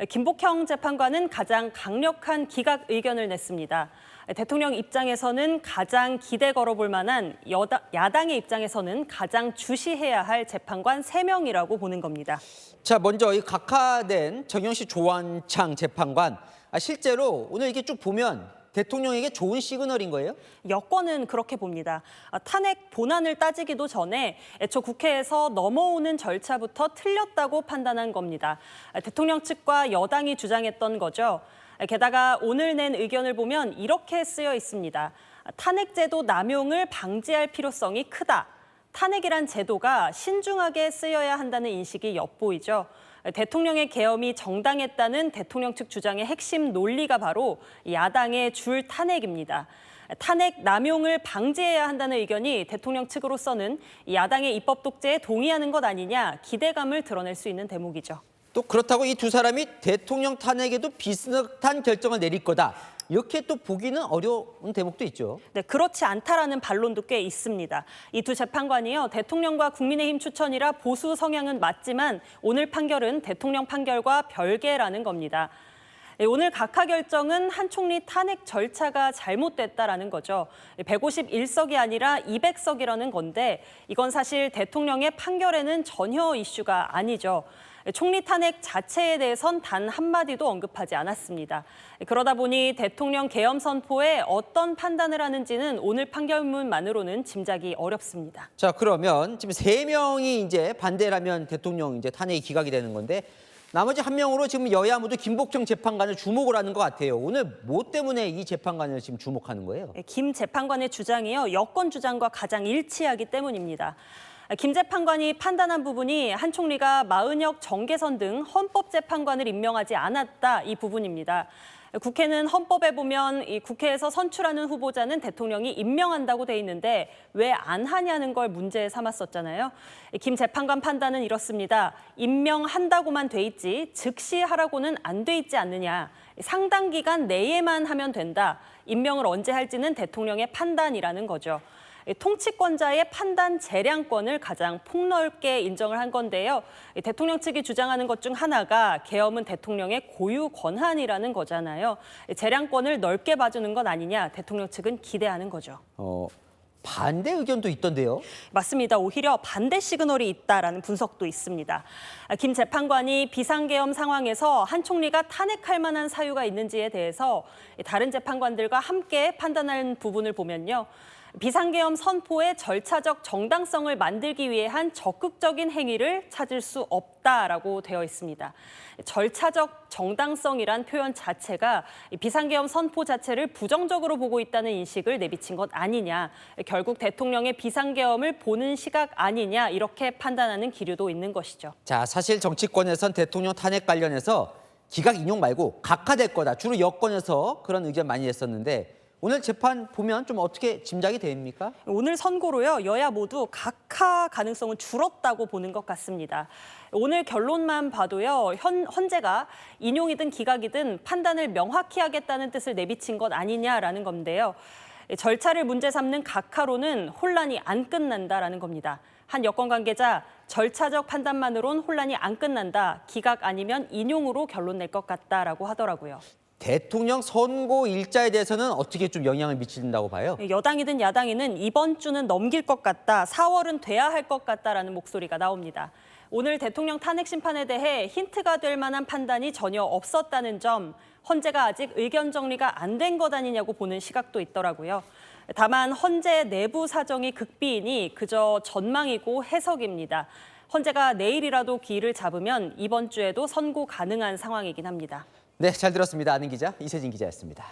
S7: 김복형 재판관은 가장 강력한 기각 의견을 냈습니다. 대통령 입장에서는 가장 기대 걸어볼 만한 야당의 입장에서는 가장 주시해야 할 재판관 3명이라고 보는 겁니다.
S1: 자, 먼저 이 각하된 정형식 조한창 재판관 실제로 오늘 이게 쭉 보면 대통령에게 좋은 시그널인 거예요?
S7: 여권은 그렇게 봅니다. 탄핵 본안을 따지기도 전에 애초 국회에서 넘어오는 절차부터 틀렸다고 판단한 겁니다. 대통령 측과 여당이 주장했던 거죠. 게다가 오늘 낸 의견을 보면 이렇게 쓰여 있습니다. 탄핵제도 남용을 방지할 필요성이 크다. 탄핵이란 제도가 신중하게 쓰여야 한다는 인식이 엿보이죠. 대통령의 계엄이 정당했다는 대통령 측 주장의 핵심 논리가 바로 야당의 줄 탄핵입니다. 탄핵 남용을 방지해야 한다는 의견이 대통령 측으로서는 야당의 입법 독재에 동의하는 것 아니냐 기대감을 드러낼 수 있는 대목이죠.
S1: 또 그렇다고 이 두 사람이 대통령 탄핵에도 비슷한 결정을 내릴 거다. 이렇게 또 보기는 어려운 대목도 있죠.
S7: 네, 그렇지 않다라는 반론도 꽤 있습니다. 이 두 재판관이요, 대통령과 국민의힘 추천이라 보수 성향은 맞지만 오늘 판결은 대통령 판결과 별개라는 겁니다. 오늘 각하 결정은 한 총리 탄핵 절차가 잘못됐다라는 거죠. 151석이 아니라 200석이라는 건데 이건 사실 대통령의 판결에는 전혀 이슈가 아니죠. 총리 탄핵 자체에 대해선 단 한마디도 언급하지 않았습니다. 그러다 보니 대통령 계엄 선포에 어떤 판단을 하는지는 오늘 판결문만으로는 짐작이 어렵습니다.
S1: 자, 그러면 지금 3명이 이제 반대라면 대통령 이제 탄핵이 기각이 되는 건데 나머지 1명으로 지금 여야 모두 김복형 재판관을 주목을 하는 것 같아요. 오늘 뭐 때문에 이 재판관을 지금 주목하는 거예요?
S7: 김 재판관의 주장이요, 여권 주장과 가장 일치하기 때문입니다. 김 재판관이 판단한 부분이 한 총리가 마은혁, 정계선 등 헌법재판관을 임명하지 않았다 이 부분입니다. 국회는 헌법에 보면 이 국회에서 선출하는 후보자는 대통령이 임명한다고 돼 있는데 왜 안 하냐는 걸 문제 삼았었잖아요. 김 재판관 판단은 이렇습니다. 임명한다고만 돼 있지 즉시 하라고는 안 돼 있지 않느냐. 상당 기간 내에만 하면 된다. 임명을 언제 할지는 대통령의 판단이라는 거죠. 통치권자의 판단 재량권을 가장 폭넓게 인정을 한 건데요. 대통령 측이 주장하는 것 중 하나가 계엄은 대통령의 고유 권한이라는 거잖아요. 재량권을 넓게 봐주는 것 아니냐 대통령 측은 기대하는 거죠.
S1: 반대 의견도 있던데요.
S7: 맞습니다. 오히려 반대 시그널이 있다라는 분석도 있습니다. 김 재판관이 비상계엄 상황에서 한 총리가 탄핵할 만한 사유가 있는지에 대해서 다른 재판관들과 함께 판단하는 부분을 보면요. 비상계엄 선포의 절차적 정당성을 만들기 위해 한 적극적인 행위를 찾을 수 없다라고 되어 있습니다. 절차적 정당성이란 표현 자체가 비상계엄 선포 자체를 부정적으로 보고 있다는 인식을 내비친 것 아니냐. 결국 대통령의 비상계엄을 보는 시각 아니냐 이렇게 판단하는 기류도 있는 것이죠.
S1: 자, 사실 정치권에선 대통령 탄핵 관련해서 기각 인용 말고 각하될 거다. 주로 여권에서 그런 의견 많이 했었는데 오늘 재판 보면 좀 어떻게 짐작이 됩니까?
S7: 오늘 선고로요. 여야 모두 각하 가능성은 줄었다고 보는 것 같습니다. 오늘 결론만 봐도요. 헌재가 인용이든 기각이든 판단을 명확히 하겠다는 뜻을 내비친 것 아니냐라는 건데요. 절차를 문제 삼는 각하로는 혼란이 안 끝난다라는 겁니다. 한 여권 관계자 절차적 판단만으론 혼란이 안 끝난다. 기각 아니면 인용으로 결론 낼 것 같다라고 하더라고요.
S1: 대통령 선고 일자에 대해서는 어떻게 좀 영향을 미친다고 봐요?
S7: 여당이든 야당이든 이번 주는 넘길 것 같다, 4월은 돼야 할 것 같다라는 목소리가 나옵니다. 오늘 대통령 탄핵 심판에 대해 힌트가 될 만한 판단이 전혀 없었다는 점, 헌재가 아직 의견 정리가 안 된 것 아니냐고 보는 시각도 있더라고요. 다만 헌재 내부 사정이 극비이니 그저 전망이고 해석입니다. 헌재가 내일이라도 기일을 잡으면 이번 주에도 선고 가능한 상황이긴 합니다.
S1: 네, 잘 들었습니다. 아는 기자 이세진 기자였습니다.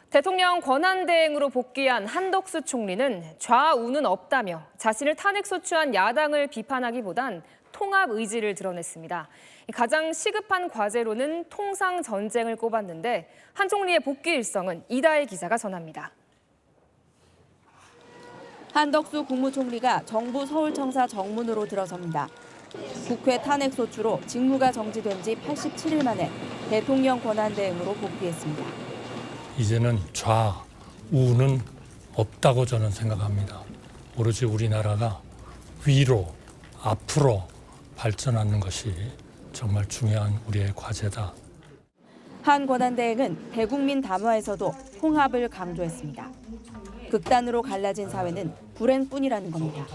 S8: 대통령 권한대행으로 복귀한 한덕수 총리는 좌우는 없다며 자신을 탄핵소추한 야당을 비판하기보단 통합 의지를 드러냈습니다. 가장 시급한 과제로는 통상전쟁을 꼽았는데 한 총리의 복귀 일성은 이다혜 기자가 전합니다.
S9: 한덕수 국무총리가 정부 서울청사 정문으로 들어섭니다. 국회 탄핵소추로 직무가 정지된 지 87일 만에 대통령 권한대행으로 복귀했습니다.
S10: 이제는 좌우는 없다고 저는 생각합니다. 오로지 우리나라가 위로, 앞으로 발전하는 것이 정말 중요한 우리의 과제다.
S9: 한 권한대행은 대국민 담화에서도 통합을 강조했습니다. 극단으로 갈라진 사회는 불행뿐이라는 겁니다.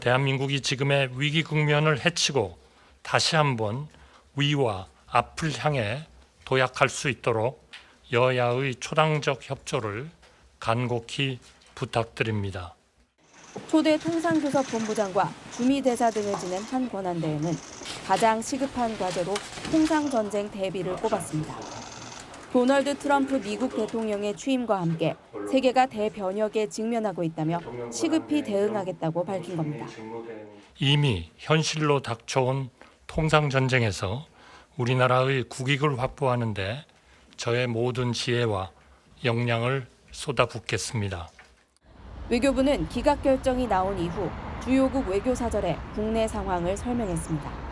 S10: 대한민국이 지금의 위기 국면을 헤치고 다시 한번 위와 앞을 향해 도약할 수 있도록 여야의 초당적 협조를 간곡히 부탁드립니다.
S9: 초대 통상교섭본부장과 주미대사 등을 지낸 한 권한대행은 가장 시급한 과제로 통상전쟁 대비를 꼽았습니다. 도널드 트럼프 미국 대통령의 취임과 함께 세계가 대변혁에 직면하고 있다며 시급히 대응하겠다고 밝힌 겁니다.
S10: 이미 현실로 닥쳐온 통상전쟁에서 우리나라의 국익을 확보하는 데 저의 모든 지혜와 역량을 쏟아붓겠습니다.
S9: 외교부는 기각 결정이 나온 이후 주요국 외교사절에 국내 상황을 설명했습니다.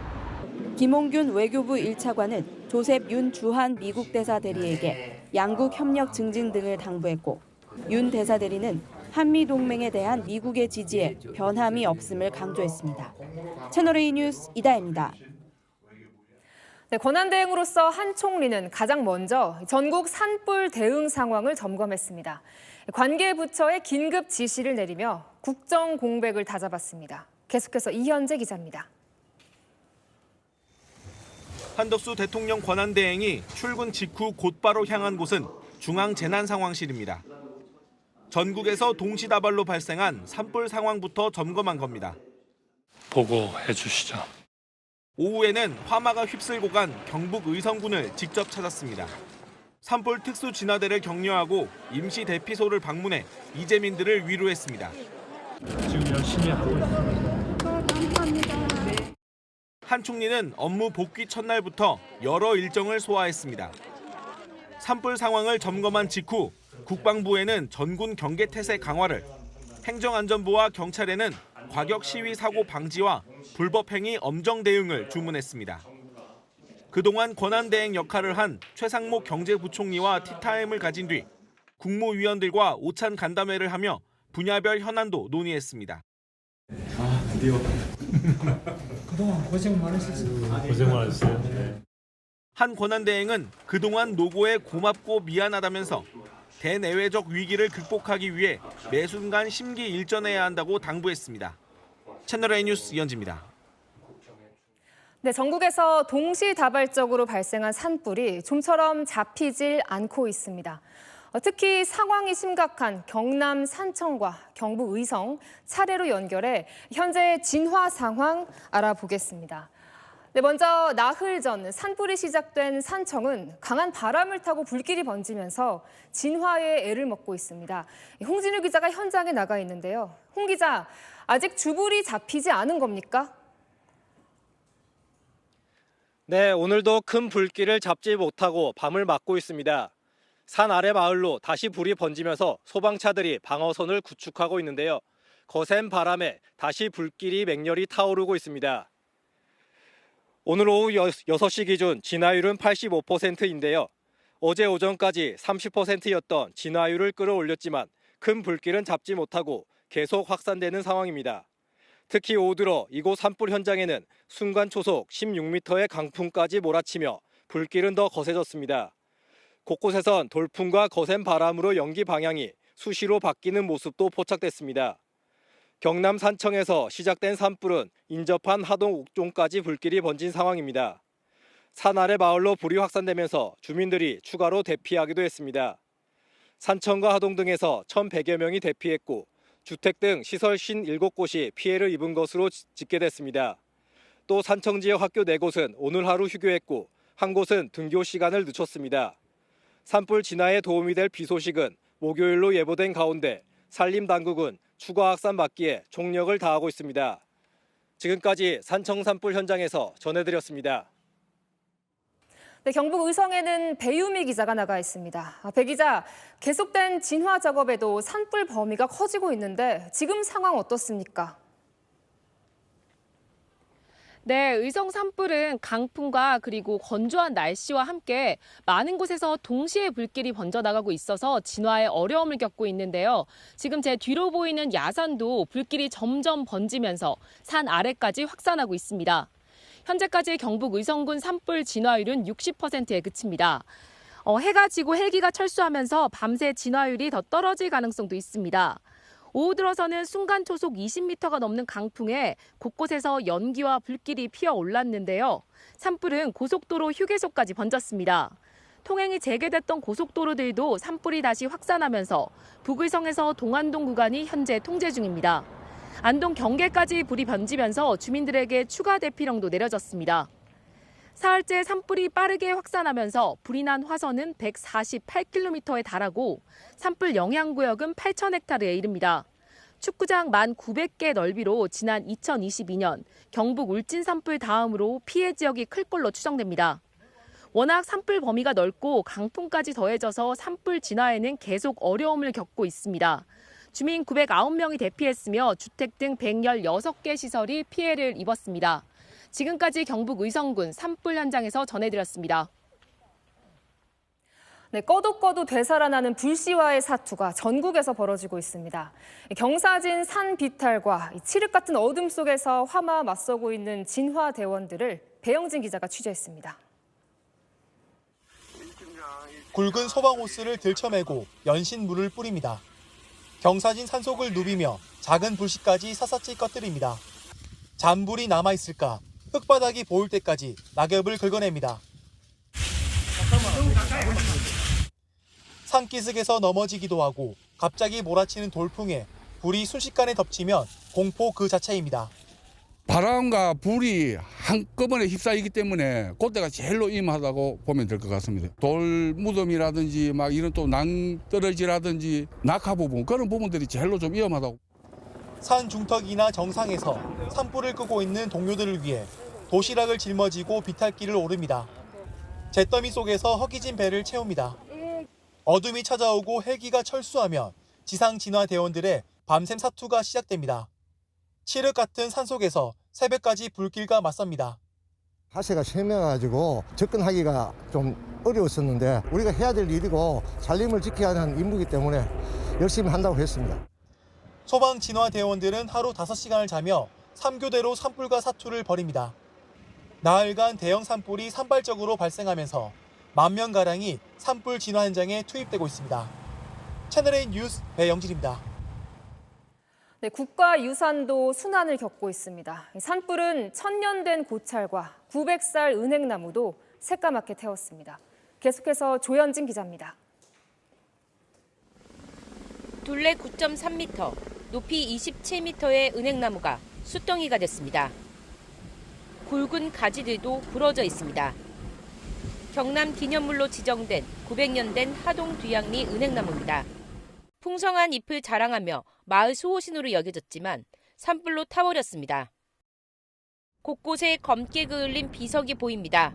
S9: 김홍균 외교부 1차관은 조셉 윤 주한 미국 대사 대리에게 양국 협력 증진 등을 당부했고 윤 대사 대리는 한미동맹에 대한 미국의 지지에 변함이 없음을 강조했습니다. 채널A 뉴스 이다혜입니다.
S8: 네, 권한대행으로서 한 총리는 가장 먼저 전국 산불 대응 상황을 점검했습니다. 관계 부처에 긴급 지시를 내리며 국정 공백을 다잡았습니다. 계속해서 이현재 기자입니다.
S11: 한덕수 대통령 권한대행이 출근 직후 곧바로 향한 곳은 중앙재난상황실입니다. 전국에서 동시다발로 발생한 산불 상황부터 점검한 겁니다.
S10: 보고해 주시죠.
S11: 오후에는 화마가 휩쓸고 간 경북 의성군을 직접 찾았습니다. 산불 특수진화대를 격려하고 임시 대피소를 방문해 이재민들을 위로했습니다.
S10: 지금 열심히 하고 있습니다.
S11: 한 총리는 업무 복귀 첫날부터 여러 일정을 소화했습니다. 산불 상황을 점검한 직후 국방부에는 전군 경계 태세 강화를, 행정안전부와 경찰에는 과격 시위 사고 방지와 불법 행위 엄정 대응을 주문했습니다. 그동안 권한대행 역할을 한 최상목 경제부총리와 티타임을 가진 뒤 국무위원들과 오찬 간담회를 하며 분야별 현안도 논의했습니다.
S12: 드디어. 그동안 고생 많으셨어요. 고생 많으셨어요. 네.
S11: 한 권한대행은 그동안 노고에 고맙고 미안하다면서 대내외적 위기를 극복하기 위해 매 순간 심기일전해야 한다고 당부했습니다. 채널A 뉴스 이현지입니다.
S8: 네, 전국에서 동시다발적으로 발생한 산불이 좀처럼 잡히질 않고 있습니다. 특히 상황이 심각한 경남 산청과 경북 의성 차례로 연결해 현재 진화 상황 알아보겠습니다. 네, 먼저 나흘 전 산불이 시작된 산청은 강한 바람을 타고 불길이 번지면서 진화에 애를 먹고 있습니다. 홍진우 기자가 현장에 나가 있는데요. 홍 기자, 아직 주불이 잡히지 않은 겁니까?
S13: 네, 오늘도 큰 불길을 잡지 못하고 밤을 맞고 있습니다. 산 아래 마을로 다시 불이 번지면서 소방차들이 방어선을 구축하고 있는데요. 거센 바람에 다시 불길이 맹렬히 타오르고 있습니다. 오늘 오후 6시 기준 진화율은 85%인데요. 어제 오전까지 30%였던 진화율을 끌어올렸지만 큰 불길은 잡지 못하고 계속 확산되는 상황입니다. 특히 오후 들어 이곳 산불 현장에는 순간 초속 16m의 강풍까지 몰아치며 불길은 더 거세졌습니다. 곳곳에선 돌풍과 거센 바람으로 연기 방향이 수시로 바뀌는 모습도 포착됐습니다. 경남 산청에서 시작된 산불은 인접한 하동 옥종까지 불길이 번진 상황입니다. 산 아래 마을로 불이 확산되면서 주민들이 추가로 대피하기도 했습니다. 산청과 하동 등에서 1,100여 명이 대피했고 주택 등 시설 57곳이 피해를 입은 것으로 집계됐습니다. 또 산청 지역 학교 4곳은 오늘 하루 휴교했고 한 곳은 등교 시간을 늦췄습니다. 산불 진화에 도움이 될 비 소식은 목요일로 예보된 가운데 산림당국은 추가 확산 막기에 총력을 다하고 있습니다. 지금까지 산청 산불 현장에서 전해드렸습니다.
S8: 네, 경북 의성에는 배유미 기자가 나가 있습니다. 배 기자, 계속된 진화 작업에도 산불 범위가 커지고 있는데 지금 상황 어떻습니까?
S15: 네, 의성 산불은 강풍과 그리고 건조한 날씨와 함께 많은 곳에서 동시에 불길이 번져나가고 있어서 진화에 어려움을 겪고 있는데요. 지금 제 뒤로 보이는 야산도 불길이 점점 번지면서 산 아래까지 확산하고 있습니다. 현재까지 경북 의성군 산불 진화율은 60%에 그칩니다. 해가 지고 헬기가 철수하면서 밤새 진화율이 더 떨어질 가능성도 있습니다. 오후 들어서는 순간 초속 20m가 넘는 강풍에 곳곳에서 연기와 불길이 피어올랐는데요. 산불은 고속도로 휴게소까지 번졌습니다. 통행이 재개됐던 고속도로들도 산불이 다시 확산하면서 북의성에서 동안동 구간이 현재 통제 중입니다. 안동 경계까지 불이 번지면서 주민들에게 추가 대피령도 내려졌습니다. 사흘째 산불이 빠르게 확산하면서 불이 난 화선은 148km에 달하고 산불 영향구역은 8,000헥타르에 이릅니다. 축구장 1,900개 넓이로 지난 2022년 경북 울진 산불 다음으로 피해 지역이 클 걸로 추정됩니다. 워낙 산불 범위가 넓고 강풍까지 더해져서 산불 진화에는 계속 어려움을 겪고 있습니다. 주민 909명이 대피했으며 주택 등 116개 시설이 피해를 입었습니다. 지금까지 경북 의성군 산불 현장에서 전해드렸습니다.
S8: 네, 꺼도 되살아나는 불씨와의 사투가 전국에서 벌어지고 있습니다. 경사진 산 비탈과 칠흑 같은 어둠 속에서 화마 맞서고 있는 진화 대원들을 배영진 기자가 취재했습니다.
S16: 굵은 소방 호스를 들쳐매고 연신 물을 뿌립니다. 경사진 산속을 누비며 작은 불씨까지 샅샅이 꺼뜨립니다. 잔불이 남아있을까 흙바닥이 보일 때까지 낙엽을 긁어냅니다. 산기슭에서 넘어지기도 하고 갑자기 몰아치는 돌풍에 불이 순식간에 덮치면 공포 그 자체입니다.
S17: 바람과 불이 한꺼번에 휩싸이기 때문에 그때가 제일로 임하다고 보면 될 것 같습니다. 돌 무덤이라든지 막 이런 또 낭떠러지라든지 낙하 부분 그런 부분들이 제일로 좀 위험하다고.
S16: 산 중턱이나 정상에서 산불을 끄고 있는 동료들을 위해 도시락을 짊어지고 비탈길을 오릅니다. 잿더미 속에서 허기진 배를 채웁니다. 어둠이 찾아오고 헬기가 철수하면 지상 진화 대원들의 밤샘 사투가 시작됩니다. 칠흑 같은 산속에서 새벽까지 불길과 맞섭니다.
S2: 하세가 심해가지고 접근하기가 좀 어려웠었는데 우리가 해야 될 일이고 산림을 지켜야 하는 임무이기 때문에 열심히 한다고 했습니다.
S16: 소방 진화 대원들은 하루 5시간을 자며 3교대로 산불과 사투를 벌입니다. 나흘간 대형 산불이 산발적으로 발생하면서 10,000명가량이 산불 진화 현장에 투입되고 있습니다. 채널A 뉴스 배영진입니다.
S8: 네, 국가유산도 순환을 겪고 있습니다. 산불은 1000년 된 고찰과 900살 은행나무도 새까맣게 태웠습니다. 계속해서 조현진 기자입니다.
S4: 둘레 9.3m, 높이 27m의 은행나무가 숫덩이가 됐습니다. 굵은 가지들도 부러져 있습니다. 경남 기념물로 지정된 900년 된 하동 뒤양리 은행나무입니다. 풍성한 잎을 자랑하며 마을 수호신으로 여겨졌지만 산불로 타버렸습니다. 곳곳에 검게 그을린 비석이 보입니다.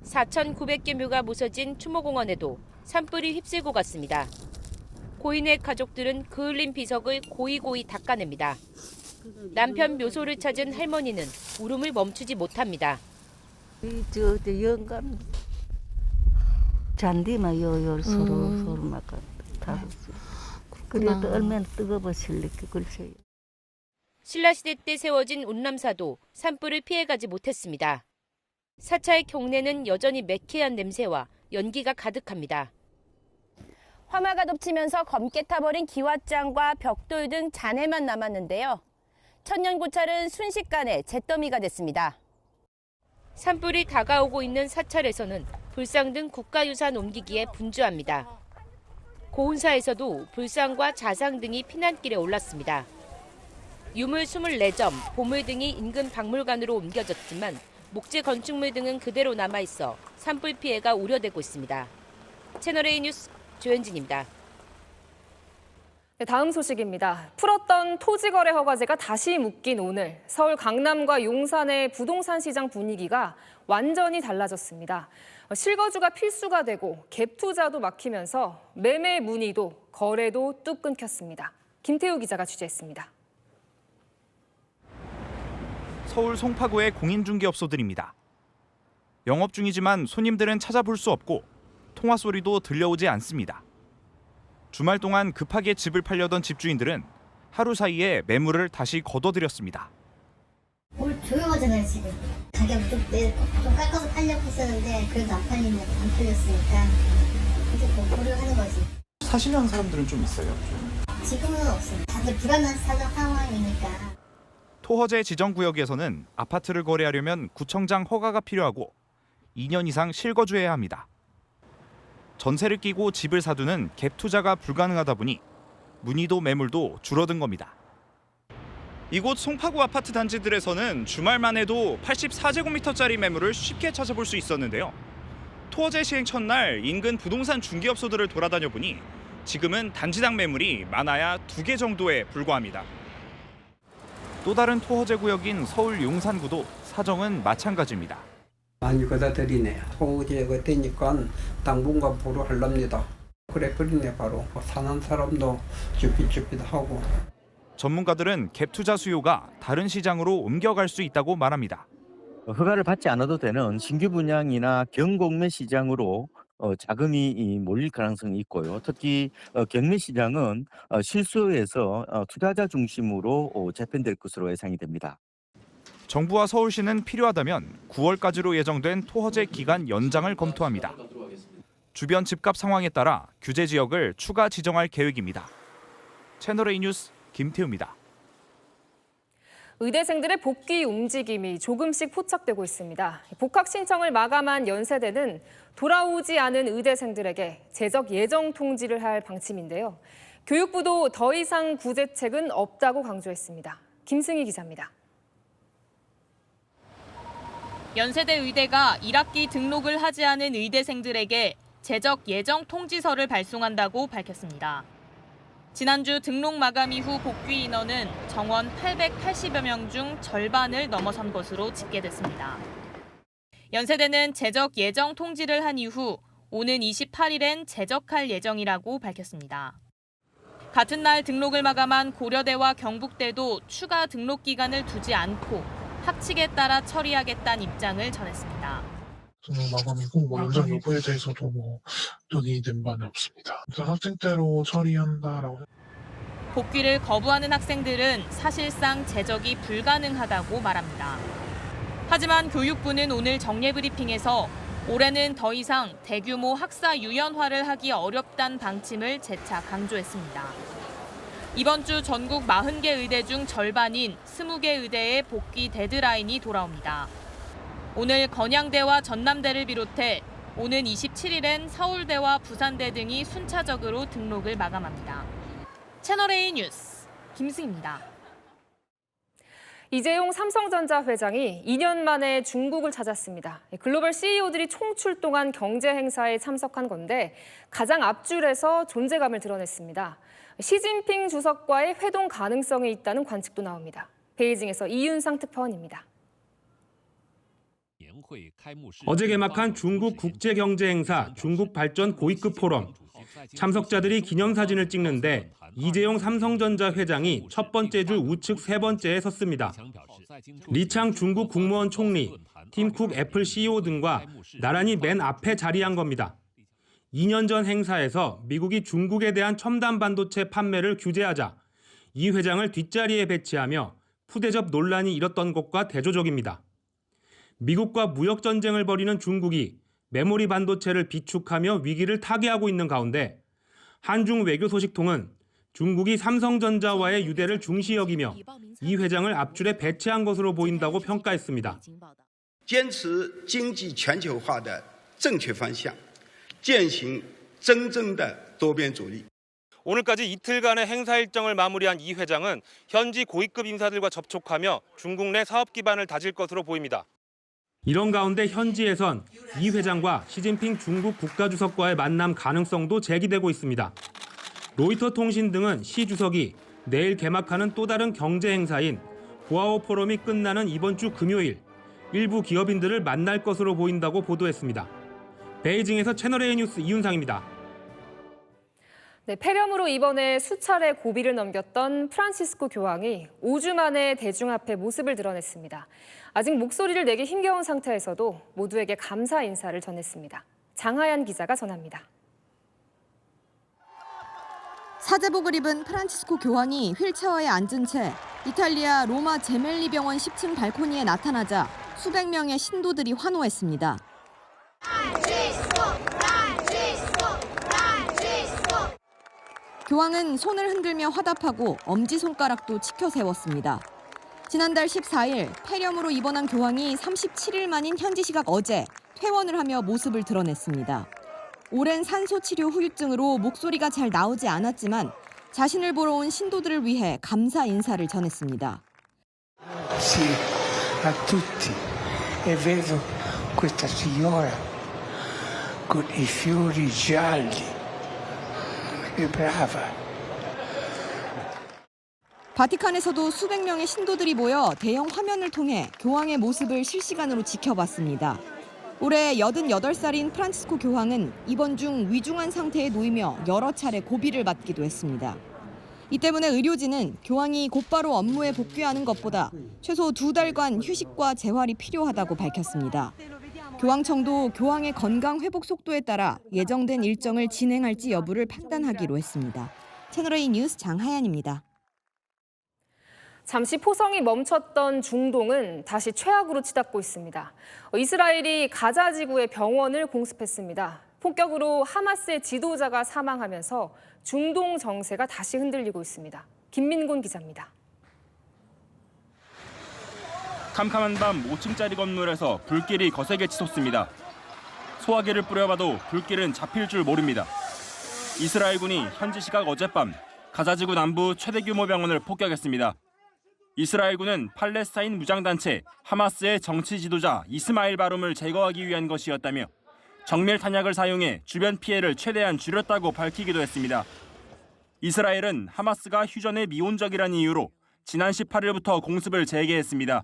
S4: 4,900개 묘가 모서진 추모공원에도 산불이 휩쓸고 갔습니다. 고인의 가족들은 그을린 비석을 고이고이 닦아냅니다. 남편 묘소를 찾은 할머니는 울음을 멈추지 못합니다.
S19: 저 영감 잔디만 요요 서로 막 다. 그래도 얼마나 뜨거워질까 글쎄요.
S4: 신라시대 때 세워진 운남사도 산불을 피해가지 못했습니다. 사찰 경내는 여전히 매캐한 냄새와 연기가 가득합니다.
S20: 화마가 덮치면서 검게 타버린 기왓장과 벽돌 등 잔해만 남았는데요. 천년고찰은 순식간에 잿더미가 됐습니다.
S4: 산불이 다가오고 있는 사찰에서는 불상 등 국가유산 옮기기에 분주합니다. 고운사에서도 불상과 자상 등이 피난길에 올랐습니다. 유물 24점, 보물 등이 인근 박물관으로 옮겨졌지만 목재 건축물 등은 그대로 남아있어 산불 피해가 우려되고 있습니다. 채널A 뉴스 조현진입니다.
S8: 네, 다음 소식입니다. 풀었던 토지거래 허가제가 다시 묶인 오늘 서울 강남과 용산의 부동산 시장 분위기가 완전히 달라졌습니다. 실거주가 필수가 되고 갭 투자도 막히면서 매매 문의도 거래도 뚝 끊겼습니다. 김태우 기자가 취재했습니다.
S21: 서울 송파구의 공인중개업소들입니다. 영업 중이지만 손님들은 찾아볼 수 없고 통화 소리도 들려오지 않습니다. 주말 동안 급하게 집을 팔려던 집주인들은 하루 사이에 매물을 다시 거둬들였습니다.
S22: 오늘 조용하잖아요 지금. 가격 좀 깎아서 팔려고 했었는데 그래도 안 팔렸으니까 이제 고려하는 거지.
S27: 사시는 사람들은 좀 있어요?
S22: 지금은 없어요. 다들 불안한 상황이니까.
S21: 토허제 지정구역에서는 아파트를 거래하려면 구청장 허가가 필요하고 2년 이상 실거주해야 합니다. 전세를 끼고 집을 사두는 갭 투자가 불가능하다 보니 문의도 매물도 줄어든 겁니다. 이곳 송파구 아파트 단지들에서는 주말만 해도 84제곱미터짜리 매물을 쉽게 찾아볼 수 있었는데요. 토허제 시행 첫날 인근 부동산 중개업소들을 돌아다녀 보니 지금은 단지당 매물이 많아야 2개 정도에 불과합니다. 또 다른 토허제 구역인 서울 용산구도 사정은 마찬가지입니다.
S28: 많이 걷어들이네. 토지가 되니까 당분간 보러 하렵니다. 그래 버리네 바로. 사는 사람도 쭈삣쭈삣하고.
S21: 전문가들은 갭 투자 수요가 다른 시장으로 옮겨갈 수 있다고 말합니다.
S29: 허가를 받지 않아도 되는 신규 분양이나 경공매 시장으로 자금이 몰릴 가능성이 있고요. 특히 경매 시장은 실수요에서 투자자 중심으로 재편될 것으로 예상이 됩니다.
S21: 정부와 서울시는 필요하다면 9월까지로 예정된 토허제 기간 연장을 검토합니다. 주변 집값 상황에 따라 규제 지역을 추가 지정할 계획입니다. 채널A 뉴스 김태우입니다.
S8: 의대생들의 복귀 움직임이 조금씩 포착되고 있습니다. 복학 신청을 마감한 연세대는 돌아오지 않은 의대생들에게 재적 예정 통지를 할 방침인데요. 교육부도 더 이상 구제책은 없다고 강조했습니다. 김승희 기자입니다.
S3: 연세대 의대가 1학기 등록을 하지 않은 의대생들에게 재적 예정 통지서를 발송한다고 밝혔습니다. 지난주 등록 마감 이후 복귀 인원은 정원 880여 명 중 절반을 넘어선 것으로 집계됐습니다. 연세대는 재적 예정 통지를 한 이후 오는 28일엔 재적할 예정이라고 밝혔습니다. 같은 날 등록을 마감한 고려대와 경북대도 추가 등록 기간을 두지 않고 학칙에 따라 처리하겠다는 입장을 전했습니다.
S5: 등록 마감이고 연장 여부에 대해서도 논의된 바는 없습니다. 학생대로 처리한다라고.
S3: 복귀를 거부하는 학생들은 사실상 재적이 불가능하다고 말합니다. 하지만 교육부는 오늘 정례 브리핑에서 올해는 더 이상 대규모 학사 유연화를 하기 어렵다는 방침을 재차 강조했습니다. 이번 주 전국 40개 의대 중 절반인 20개 의대의 복귀 데드라인이 돌아옵니다. 오늘 건양대와 전남대를 비롯해 오는 27일엔 서울대와 부산대 등이 순차적으로 등록을 마감합니다. 채널A 뉴스 김승입니다.
S8: 이재용 삼성전자 회장이 2년 만에 중국을 찾았습니다. 글로벌 CEO들이 총출동한 경제 행사에 참석한 건데 가장 앞줄에서 존재감을 드러냈습니다. 시진핑 주석과의 회동 가능성이 있다는 관측도 나옵니다. 베이징에서 이윤상 특파원입니다.
S6: 어제 개막한 중국 국제경제행사 중국발전 고위급 포럼. 참석자들이 기념사진을 찍는데 이재용 삼성전자 회장이 첫 번째 줄 우측 세 번째에 섰습니다. 리창 중국 국무원 총리, 팀쿡 애플 CEO 등과 나란히 맨 앞에 자리한 겁니다. 2년 전 행사에서 미국이 중국에 대한 첨단 반도체 판매를 규제하자 이 회장을 뒷자리에 배치하며 푸대접 논란이 일었던 것과 대조적입니다. 미국과 무역 전쟁을 벌이는 중국이 메모리 반도체를 비축하며 위기를 타개하고 있는 가운데 한중 외교소식통은 중국이 삼성전자와의 유대를 중시 여기며 이 회장을 앞줄에 배치한 것으로 보인다고 평가했습니다.
S7: 坚持经济全球化的正确方向，践行真正的多边主义。
S13: 오늘까지 이틀간의 행사 일정을 마무리한 이 회장은 현지 고위급 인사들과 접촉하며 중국 내 사업 기반을 다질 것으로 보입니다.
S6: 이런 가운데 현지에선 이 회장과 시진핑 중국 국가주석과의 만남 가능성도 제기되고 있습니다. 로이터 통신 등은 시 주석이 내일 개막하는 또 다른 경제 행사인 고아오 포럼이 끝나는 이번 주 금요일 일부 기업인들을 만날 것으로 보인다고 보도했습니다. 베이징에서 채널A 뉴스 이윤상입니다.
S8: 네, 폐렴으로 이번에 수차례 고비를 넘겼던 프란치스코 교황이 5주 만에 대중 앞에 모습을 드러냈습니다. 아직 목소리를 내기 힘겨운 상태에서도 모두에게 감사 인사를 전했습니다. 장하얀 기자가 전합니다.
S14: 사제복을 입은 프란치스코 교황이 휠체어에 앉은 채 이탈리아 로마 제멜리 병원 10층 발코니에 나타나자 수백 명의 신도들이 환호했습니다. 교황은 손을 흔들며 화답하고 엄지손가락도 치켜 세웠습니다. 지난달 14일 폐렴으로 입원한 교황이 37일 만인 현지 시각 어제 퇴원을 하며 모습을 드러냈습니다. 오랜 산소치료 후유증으로 목소리가 잘 나오지 않았지만 자신을 보러 온 신도들을 위해 감사 인사를 전했습니다.
S18: Sì, a tutti. E vedo questa signora con i fiori gialli. Che brava.
S14: 바티칸에서도 수백 명의 신도들이 모여 대형 화면을 통해 교황의 모습을 실시간으로 지켜봤습니다. 올해 88살인 프란치스코 교황은 입원 중 위중한 상태에 놓이며 여러 차례 고비를 맞기도 했습니다. 이 때문에 의료진은 교황이 곧바로 업무에 복귀하는 것보다 최소 2달간 휴식과 재활이 필요하다고 밝혔습니다. 교황청도 교황의 건강 회복 속도에 따라 예정된 일정을 진행할지 여부를 판단하기로 했습니다. 채널A 뉴스 장하얀입니다.
S8: 잠시 포성이 멈췄던 중동은 다시 최악으로 치닫고 있습니다. 이스라엘이 가자 지구의 병원을 공습했습니다. 폭격으로 하마스의 지도자가 사망하면서 중동 정세가 다시 흔들리고 있습니다. 김민곤 기자입니다.
S23: 캄캄한 밤 5층짜리 건물에서 불길이 거세게 치솟습니다. 소화기를 뿌려봐도 불길은 잡힐 줄 모릅니다. 이스라엘군이 현지 시각 어젯밤 가자지구 남부 최대 규모 병원을 폭격했습니다. 이스라엘군은 팔레스타인 무장단체 하마스의 정치 지도자 이스마일 바룸을 제거하기 위한 것이었다며 정밀 탄약을 사용해 주변 피해를 최대한 줄였다고 밝히기도 했습니다. 이스라엘은 하마스가 휴전에 미온적이라는 이유로 지난 18일부터 공습을 재개했습니다.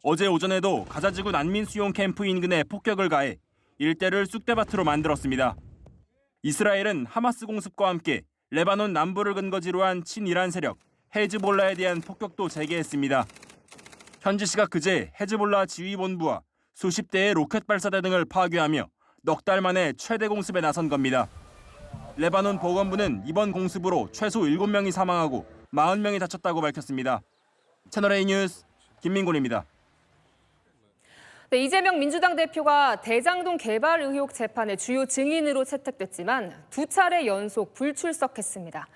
S23: 어제 오전에도 가자지구 난민 수용 캠프 인근에 폭격을 가해 일대를 쑥대밭으로 만들었습니다. 이스라엘은 하마스 공습과 함께 레바논 남부를 근거지로 한 친이란 세력 헤즈볼라에 대한 폭격도 재개했습니다. 현지 시각 그제 헤즈볼라 지휘본부와 수십 대의 로켓 발사대 등을 파괴하며 넉 달 만에 최대 공습에 나선 겁니다. 레바논 보건부는 이번 공습으로 최소 7명이 사망하고 40명이 다쳤다고 밝혔습니다. 채널A 뉴스 김민곤입니다.
S8: 네, 이재명 민주당 대표가 대장동 개발 의혹 재판의 주요 증인으로 채택됐지만 2차례 연속 불출석했습니다.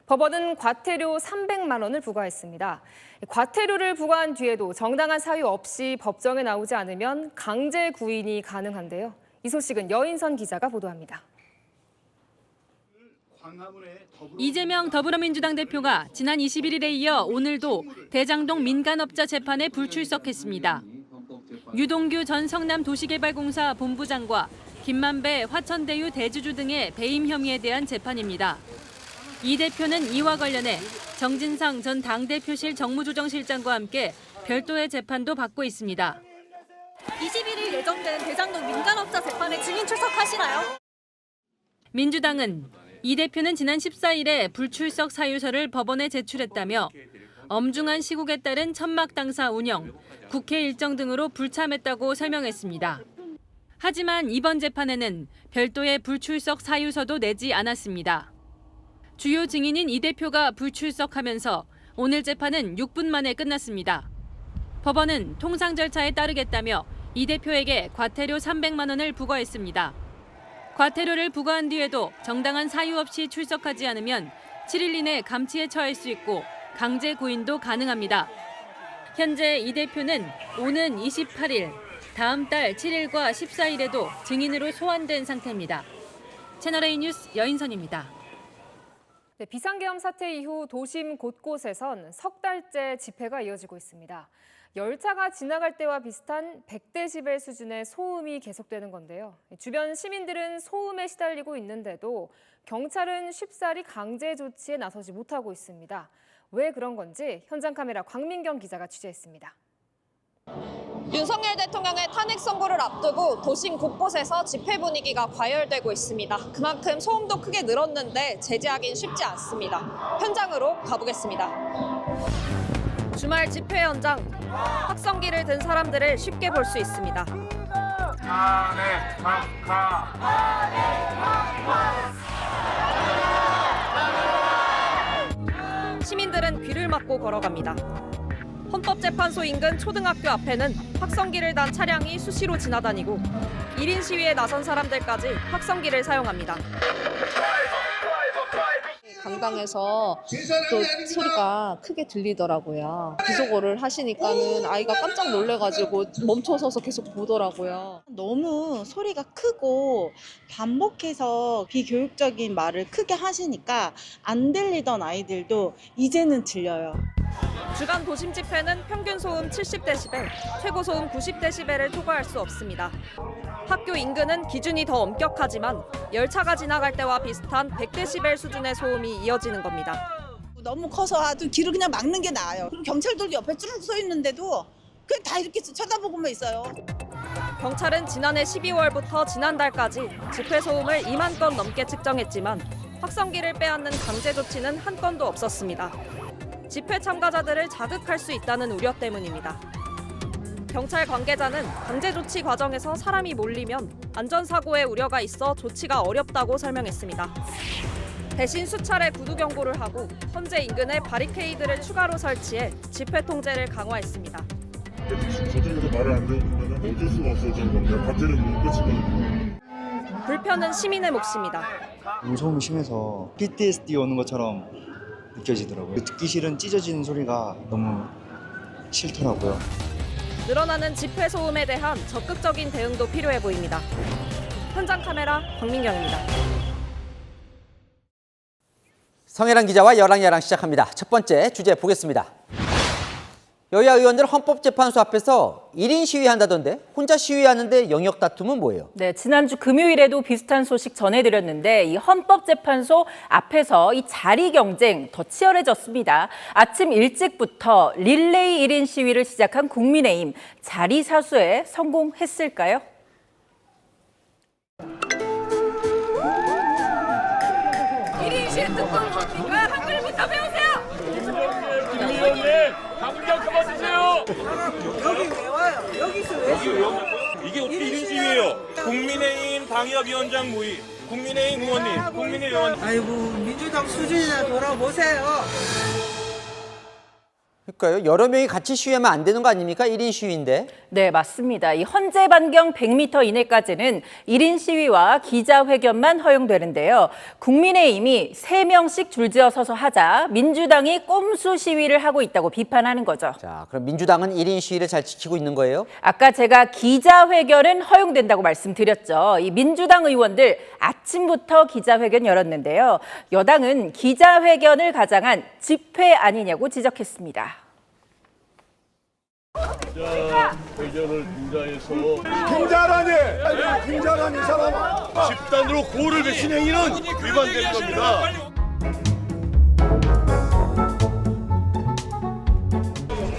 S8: 법원은 과태료 300만 원을 부과했습니다. 과태료를 부과한 뒤에도 정당한 사유 없이 법정에 나오지 않으면 강제 구인이 가능한데요. 이 소식은 여인선 기자가 보도합니다.
S1: 이재명 더불어민주당 대표가 지난 21일에 이어 오늘도 대장동 민간업자 재판에 불출석했습니다. 유동규 전 성남도시개발공사 본부장과 김만배 화천대유 대주주 등의 배임 혐의에 대한 재판입니다. 이 대표는 이와 관련해 정진상 전 당대표실 정무조정실장과 함께 별도의 재판도 받고 있습니다.
S9: 21일 예정된 대장동 민간업자 재판에 증인 출석하시나요?
S1: 민주당은 이 대표는 지난 14일에 불출석 사유서를 법원에 제출했다며 엄중한 시국에 따른 천막당사 운영, 국회 일정 등으로 불참했다고 설명했습니다. 하지만 이번 재판에는 별도의 불출석 사유서도 내지 않았습니다. 주요 증인인 이 대표가 불출석하면서 오늘 재판은 6분 만에 끝났습니다. 법원은 통상 절차에 따르겠다며 이 대표에게 과태료 300만 원을 부과했습니다. 과태료를 부과한 뒤에도 정당한 사유 없이 출석하지 않으면 7일 이내 감치에 처할 수 있고 강제 구인도 가능합니다. 현재 이 대표는 오는 28일, 다음 달 7일과 14일에도 증인으로 소환된 상태입니다. 채널A 뉴스 여인선입니다.
S8: 네, 비상계엄 사태 이후 도심 곳곳에선 석 달째 집회가 이어지고 있습니다. 열차가 지나갈 때와 비슷한 100데시벨 수준의 소음이 계속되는 건데요. 주변 시민들은 소음에 시달리고 있는데도 경찰은 쉽사리 강제 조치에 나서지 못하고 있습니다. 왜 그런 건지 현장 카메라 광민경 기자가 취재했습니다.
S10: 윤석열 대통령의 탄핵 선고를 앞두고 도심 곳곳에서 집회 분위기가 과열되고 있습니다. 그만큼 소음도 크게 늘었는데 제재하기는 쉽지 않습니다. 현장으로 가보겠습니다. 주말 집회 현장, 확성기를 든 사람들을 쉽게 볼 수 있습니다. 시민들은 귀를 막고 걸어갑니다. 헌법재판소 인근 초등학교 앞에는 확성기를 단 차량이 수시로 지나다니고 1인 시위에 나선 사람들까지 확성기를 사용합니다.
S11: 강당에서 또 소리가 크게 들리더라고요. 비속어를 하시니까는 아이가 깜짝 놀래가지고 멈춰서서 계속 보더라고요.
S12: 너무 소리가 크고 반복해서 비교육적인 말을 크게 하시니까 안 들리던 아이들도 이제는 들려요.
S10: 주간 도심 집회는 평균 소음 70데시벨, 최고 소음 90데시벨을 초과할 수 없습니다. 학교 인근은 기준이 더 엄격하지만 열차가 지나갈 때와 비슷한 100데시벨 수준의 소음이 이어지는 겁니다.
S15: 너무 커서 아주 길을 그냥 막는 게 나아요. 그리고 경찰들도 옆에 쭉 서 있는데도 그냥 다 이렇게 쳐다보고만 있어요.
S10: 경찰은 지난해 12월부터 지난달까지 집회 소음을 2만 건 넘게 측정했지만 확성기를 빼앗는 강제 조치는 한 건도 없었습니다. 집회 참가자들을 자극할 수 있다는 우려 때문입니다. 경찰 관계자는 강제 조치 과정에서 사람이 몰리면 안전사고의 우려가 있어 조치가 어렵다고 설명했습니다. 대신 수차례 구두 경고를 하고 현재 인근에 바리케이드를 추가로 설치해 집회 통제를 강화했습니다.
S24: 저쪽에서 말을 안 들으면 어쩔 수가 없어지는 건데 과태료 못 고치면.
S10: 불편은 시민의 몫입니다.
S25: 소음이 심해서 PTSD 오는 것처럼 느껴지더라고요. 듣기 싫은 찢어지는 소리가 너무 싫더라고요.
S10: 늘어나는 집회 소음에 대한 적극적인 대응도 필요해 보입니다. 현장 카메라 광민경입니다.
S26: 성혜란 기자와 열랑야랑 시작합니다. 첫 번째 주제 보겠습니다.
S2: 여야 의원들 헌법재판소 앞에서 1인 시위한다던데 혼자 시위하는데 영역 다툼은 뭐예요?
S4: 네, 지난주 금요일에도 비슷한 소식 전해드렸는데 이 헌법재판소 앞에서 이 자리 경쟁 더 치열해졌습니다. 아침 일찍부터 릴레이 1인 시위를 시작한 국민의힘 자리 사수에 성공했을까요?
S9: 한글부터 배우세요.
S23: 강경 그만두세요.
S16: 여기 왜 와요? 여기서 왜?
S23: 이게 어떻게 이런 시위예요? 국민의힘 당협위원장 모의, 국민의힘 의원님, 국민의힘 의원.
S16: 아이고 민주당 수준이나 돌아보세요.
S2: 그러니까요. 여러 명이 같이 시위하면 안 되는 거 아닙니까? 1인 시위인데.
S4: 네, 맞습니다. 이 헌재 반경 100m 이내까지는 1인 시위와 기자회견만 허용되는데요. 국민의힘이 3명씩 줄지어 서서 하자 민주당이 꼼수 시위를 하고 있다고 비판하는 거죠.
S2: 자, 그럼 민주당은 1인 시위를 잘 지키고 있는 거예요?
S4: 아까 제가 기자회견은 허용된다고 말씀드렸죠. 이 민주당 의원들 아침부터 기자회견 열었는데요. 여당은 기자회견을 가장한 집회 아니냐고 지적했습니다.
S24: 회견을 빙자라니 이 사람아 집단으로 구호를 외치는 행위는 위반되는 겁니다.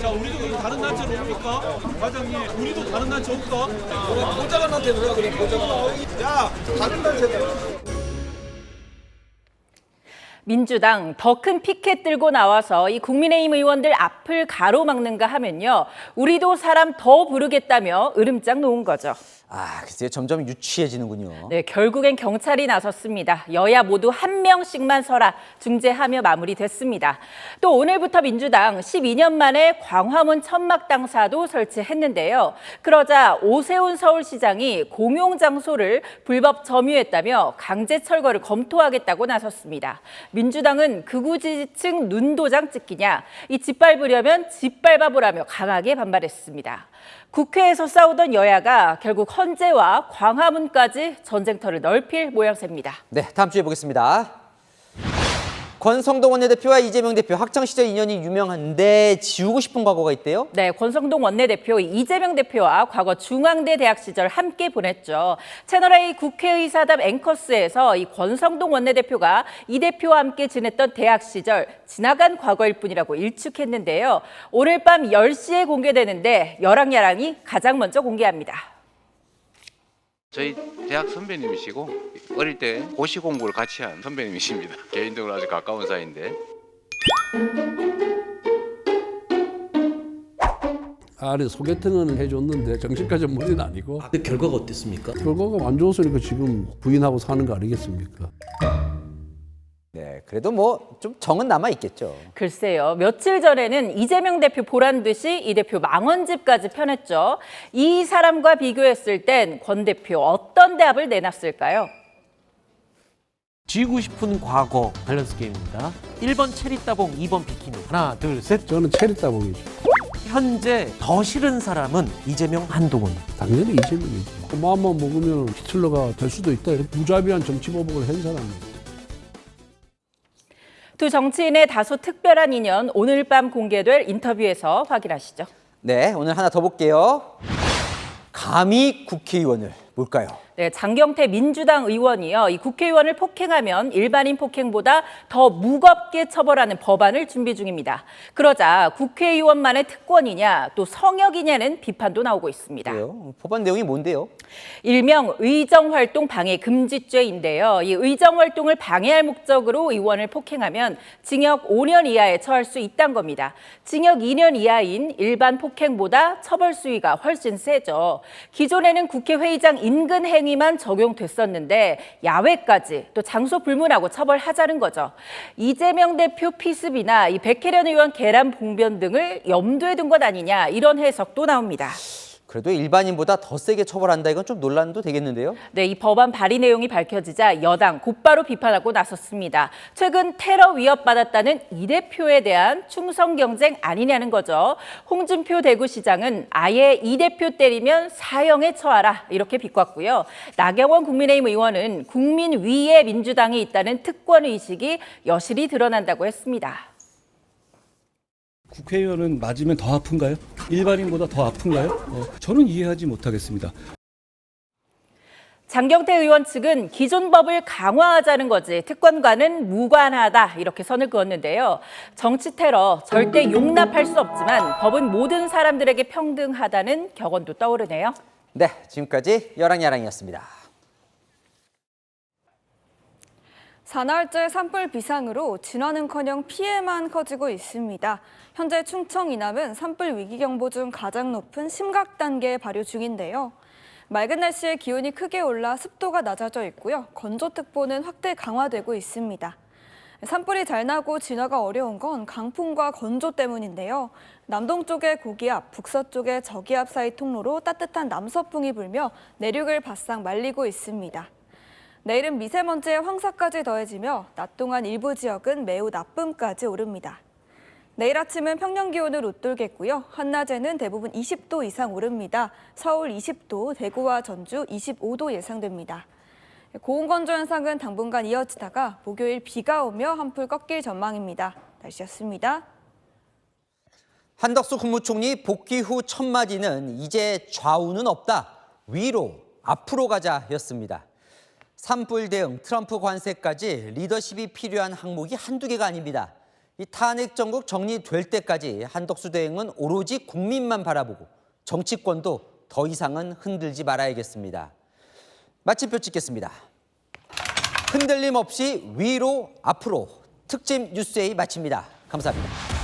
S13: 자, 우리도 다른 단체로 옵니까? 과장님, 우리도 다른 단체 올까? 보좌관한테 뭐라 그래, 보좌관. 야, 다른 단체다.
S4: 민주당 더 큰 피켓 들고 나와서 이 국민의힘 의원들 앞을 가로막는가 하면요. 우리도 사람 더 부르겠다며 으름장 놓은 거죠.
S2: 아, 글쎄요. 점점 유치해지는군요.
S4: 네, 결국엔 경찰이 나섰습니다. 여야 모두 한 명씩만 서라 중재하며 마무리됐습니다. 또 오늘부터 민주당 12년 만에 광화문 천막당사도 설치했는데요. 그러자 오세훈 서울시장이 공용장소를 불법 점유했다며 강제 철거를 검토하겠다고 나섰습니다. 민주당은 극우 지지층 눈도장 찍기냐, 이 짓밟으려면 짓밟아보라며 강하게 반발했습니다. 국회에서 싸우던 여야가 결국 헌재와 광화문까지 전쟁터를 넓힐 모양새입니다.
S2: 네, 다음 주에 보겠습니다. 권성동 원내대표와 이재명 대표 학창시절 인연이 유명한데 지우고 싶은 과거가 있대요?
S4: 네, 권성동 원내대표, 이재명 대표와 과거 중앙대 대학 시절 함께 보냈죠. 채널A 국회의사담 앵커스에서 이 권성동 원내대표가 이 대표와 함께 지냈던 대학 시절 지나간 과거일 뿐이라고 일축했는데요. 오늘 밤 10시에 공개되는데 여랑야랑이 가장 먼저 공개합니다.
S17: 저희 대학 선배님이시고 어릴 때 고시 공부를 같이 한 선배님이십니다. 개인적으로 아주 가까운 사이인데.
S19: 아니 소개팅은 해줬는데 정신과 전문의는 아니고.
S20: 그 결과가 어땠습니까?
S19: 결과가 안 좋았으니까 지금 부인하고 사는 거 아니겠습니까?
S2: 네, 그래도 뭐 좀 정은 남아 있겠죠.
S4: 글쎄요. 며칠 전에는 이재명 대표 보란 듯이 이 대표 망언집까지 펴냈죠. 이 사람과 비교했을 땐 권 대표 어떤 대합을 내놨을까요?
S20: 지우고 싶은 과거 밸런스 게임입니다. 1번 체리따봉, 2번 비키니. 하나, 둘, 셋.
S19: 저는 체리따봉이죠.
S20: 현재 더 싫은 사람은 이재명, 한동훈.
S19: 당연히 이재명이죠. 마음만 먹으면 히틀러가 될 수도 있다. 이렇게 무자비한 정치보복을 한 사람이에요.
S4: 두 정치인의 다소 특별한 인연 오늘 밤 공개될 인터뷰에서 확인하시죠.
S2: 네, 오늘 하나 더 볼게요. 감히 국회의원을 뭘까요?
S4: 네, 장경태 민주당 의원이요. 이 국회의원을 폭행하면 일반인 폭행보다 더 무겁게 처벌하는 법안을 준비 중입니다. 그러자 국회의원만의 특권이냐 또 성역이냐는 비판도 나오고 있습니다.
S2: 그래요? 법안 내용이 뭔데요?
S4: 일명 의정활동 방해 금지죄인데요. 이 의정활동을 방해할 목적으로 의원을 폭행하면 징역 5년 이하에 처할 수 있다는 겁니다. 징역 2년 이하인 일반 폭행보다 처벌 수위가 훨씬 세죠. 기존에는 국회 회의장 인근 행위만 적용됐었는데 야외까지 또 장소 불문하고 처벌하자는 거죠. 이재명 대표 피습이나 이 백혜련 의원 계란 봉변 등을 염두에 둔 것 아니냐 이런 해석도 나옵니다.
S2: 그래도 일반인보다 더 세게 처벌한다 이건 좀 논란도 되겠는데요?
S4: 네, 이 법안 발의 내용이 밝혀지자 여당 곧바로 비판하고 나섰습니다. 최근 테러 위협받았다는 이 대표에 대한 충성 경쟁 아니냐는 거죠. 홍준표 대구시장은 아예 이 대표 때리면 사형에 처하라 이렇게 비꼬았고요. 나경원 국민의힘 의원은 국민 위에 민주당이 있다는 특권 의식이 여실히 드러난다고 했습니다.
S3: 국회의원은 맞으면 더 아픈가요? 일반인보다 더 아픈가요? 저는 이해하지 못하겠습니다.
S4: 장경태 의원 측은 기존 법을 강화하자는 거지 특권과는 무관하다 이렇게 선을 그었는데요. 정치 테러 절대 용납할 수 없지만 법은 모든 사람들에게 평등하다는 격언도 떠오르네요.
S2: 네, 지금까지 여랑야랑이었습니다.
S5: 사날째 산불 비상으로 진화는커녕 피해만 커지고 있습니다. 현재 충청 이남은 산불 위기경보 중 가장 높은 심각 단계 발효 중인데요. 맑은 날씨에 기온이 크게 올라 습도가 낮아져 있고요. 건조특보는 확대 강화되고 있습니다. 산불이 잘 나고 진화가 어려운 건 강풍과 건조 때문인데요. 남동쪽의 고기압, 북서쪽의 저기압 사이 통로로 따뜻한 남서풍이 불며 내륙을 바싹 말리고 있습니다. 내일은 미세먼지의 황사까지 더해지며 낮 동안 일부 지역은 매우 나쁨까지 오릅니다. 내일 아침은 평년 기온을 웃돌겠고요. 한낮에는 대부분 20도 이상 오릅니다. 서울 20도, 대구와 전주 25도 예상됩니다. 고온 건조 현상은 당분간 이어지다가 목요일 비가 오며 한풀 꺾일 전망입니다. 날씨였습니다.
S2: 한덕수 국무총리 복귀 후 첫 마디는 이제 좌우는 없다. 위로, 앞으로 가자였습니다. 산불 대응, 트럼프 관세까지 리더십이 필요한 항목이 한두 개가 아닙니다. 이 탄핵 정국 정리될 때까지 한덕수 대응은 오로지 국민만 바라보고 정치권도 더 이상은 흔들지 말아야겠습니다. 마침표 찍겠습니다. 흔들림 없이 위로 앞으로 특집 뉴스데이 마칩니다. 감사합니다.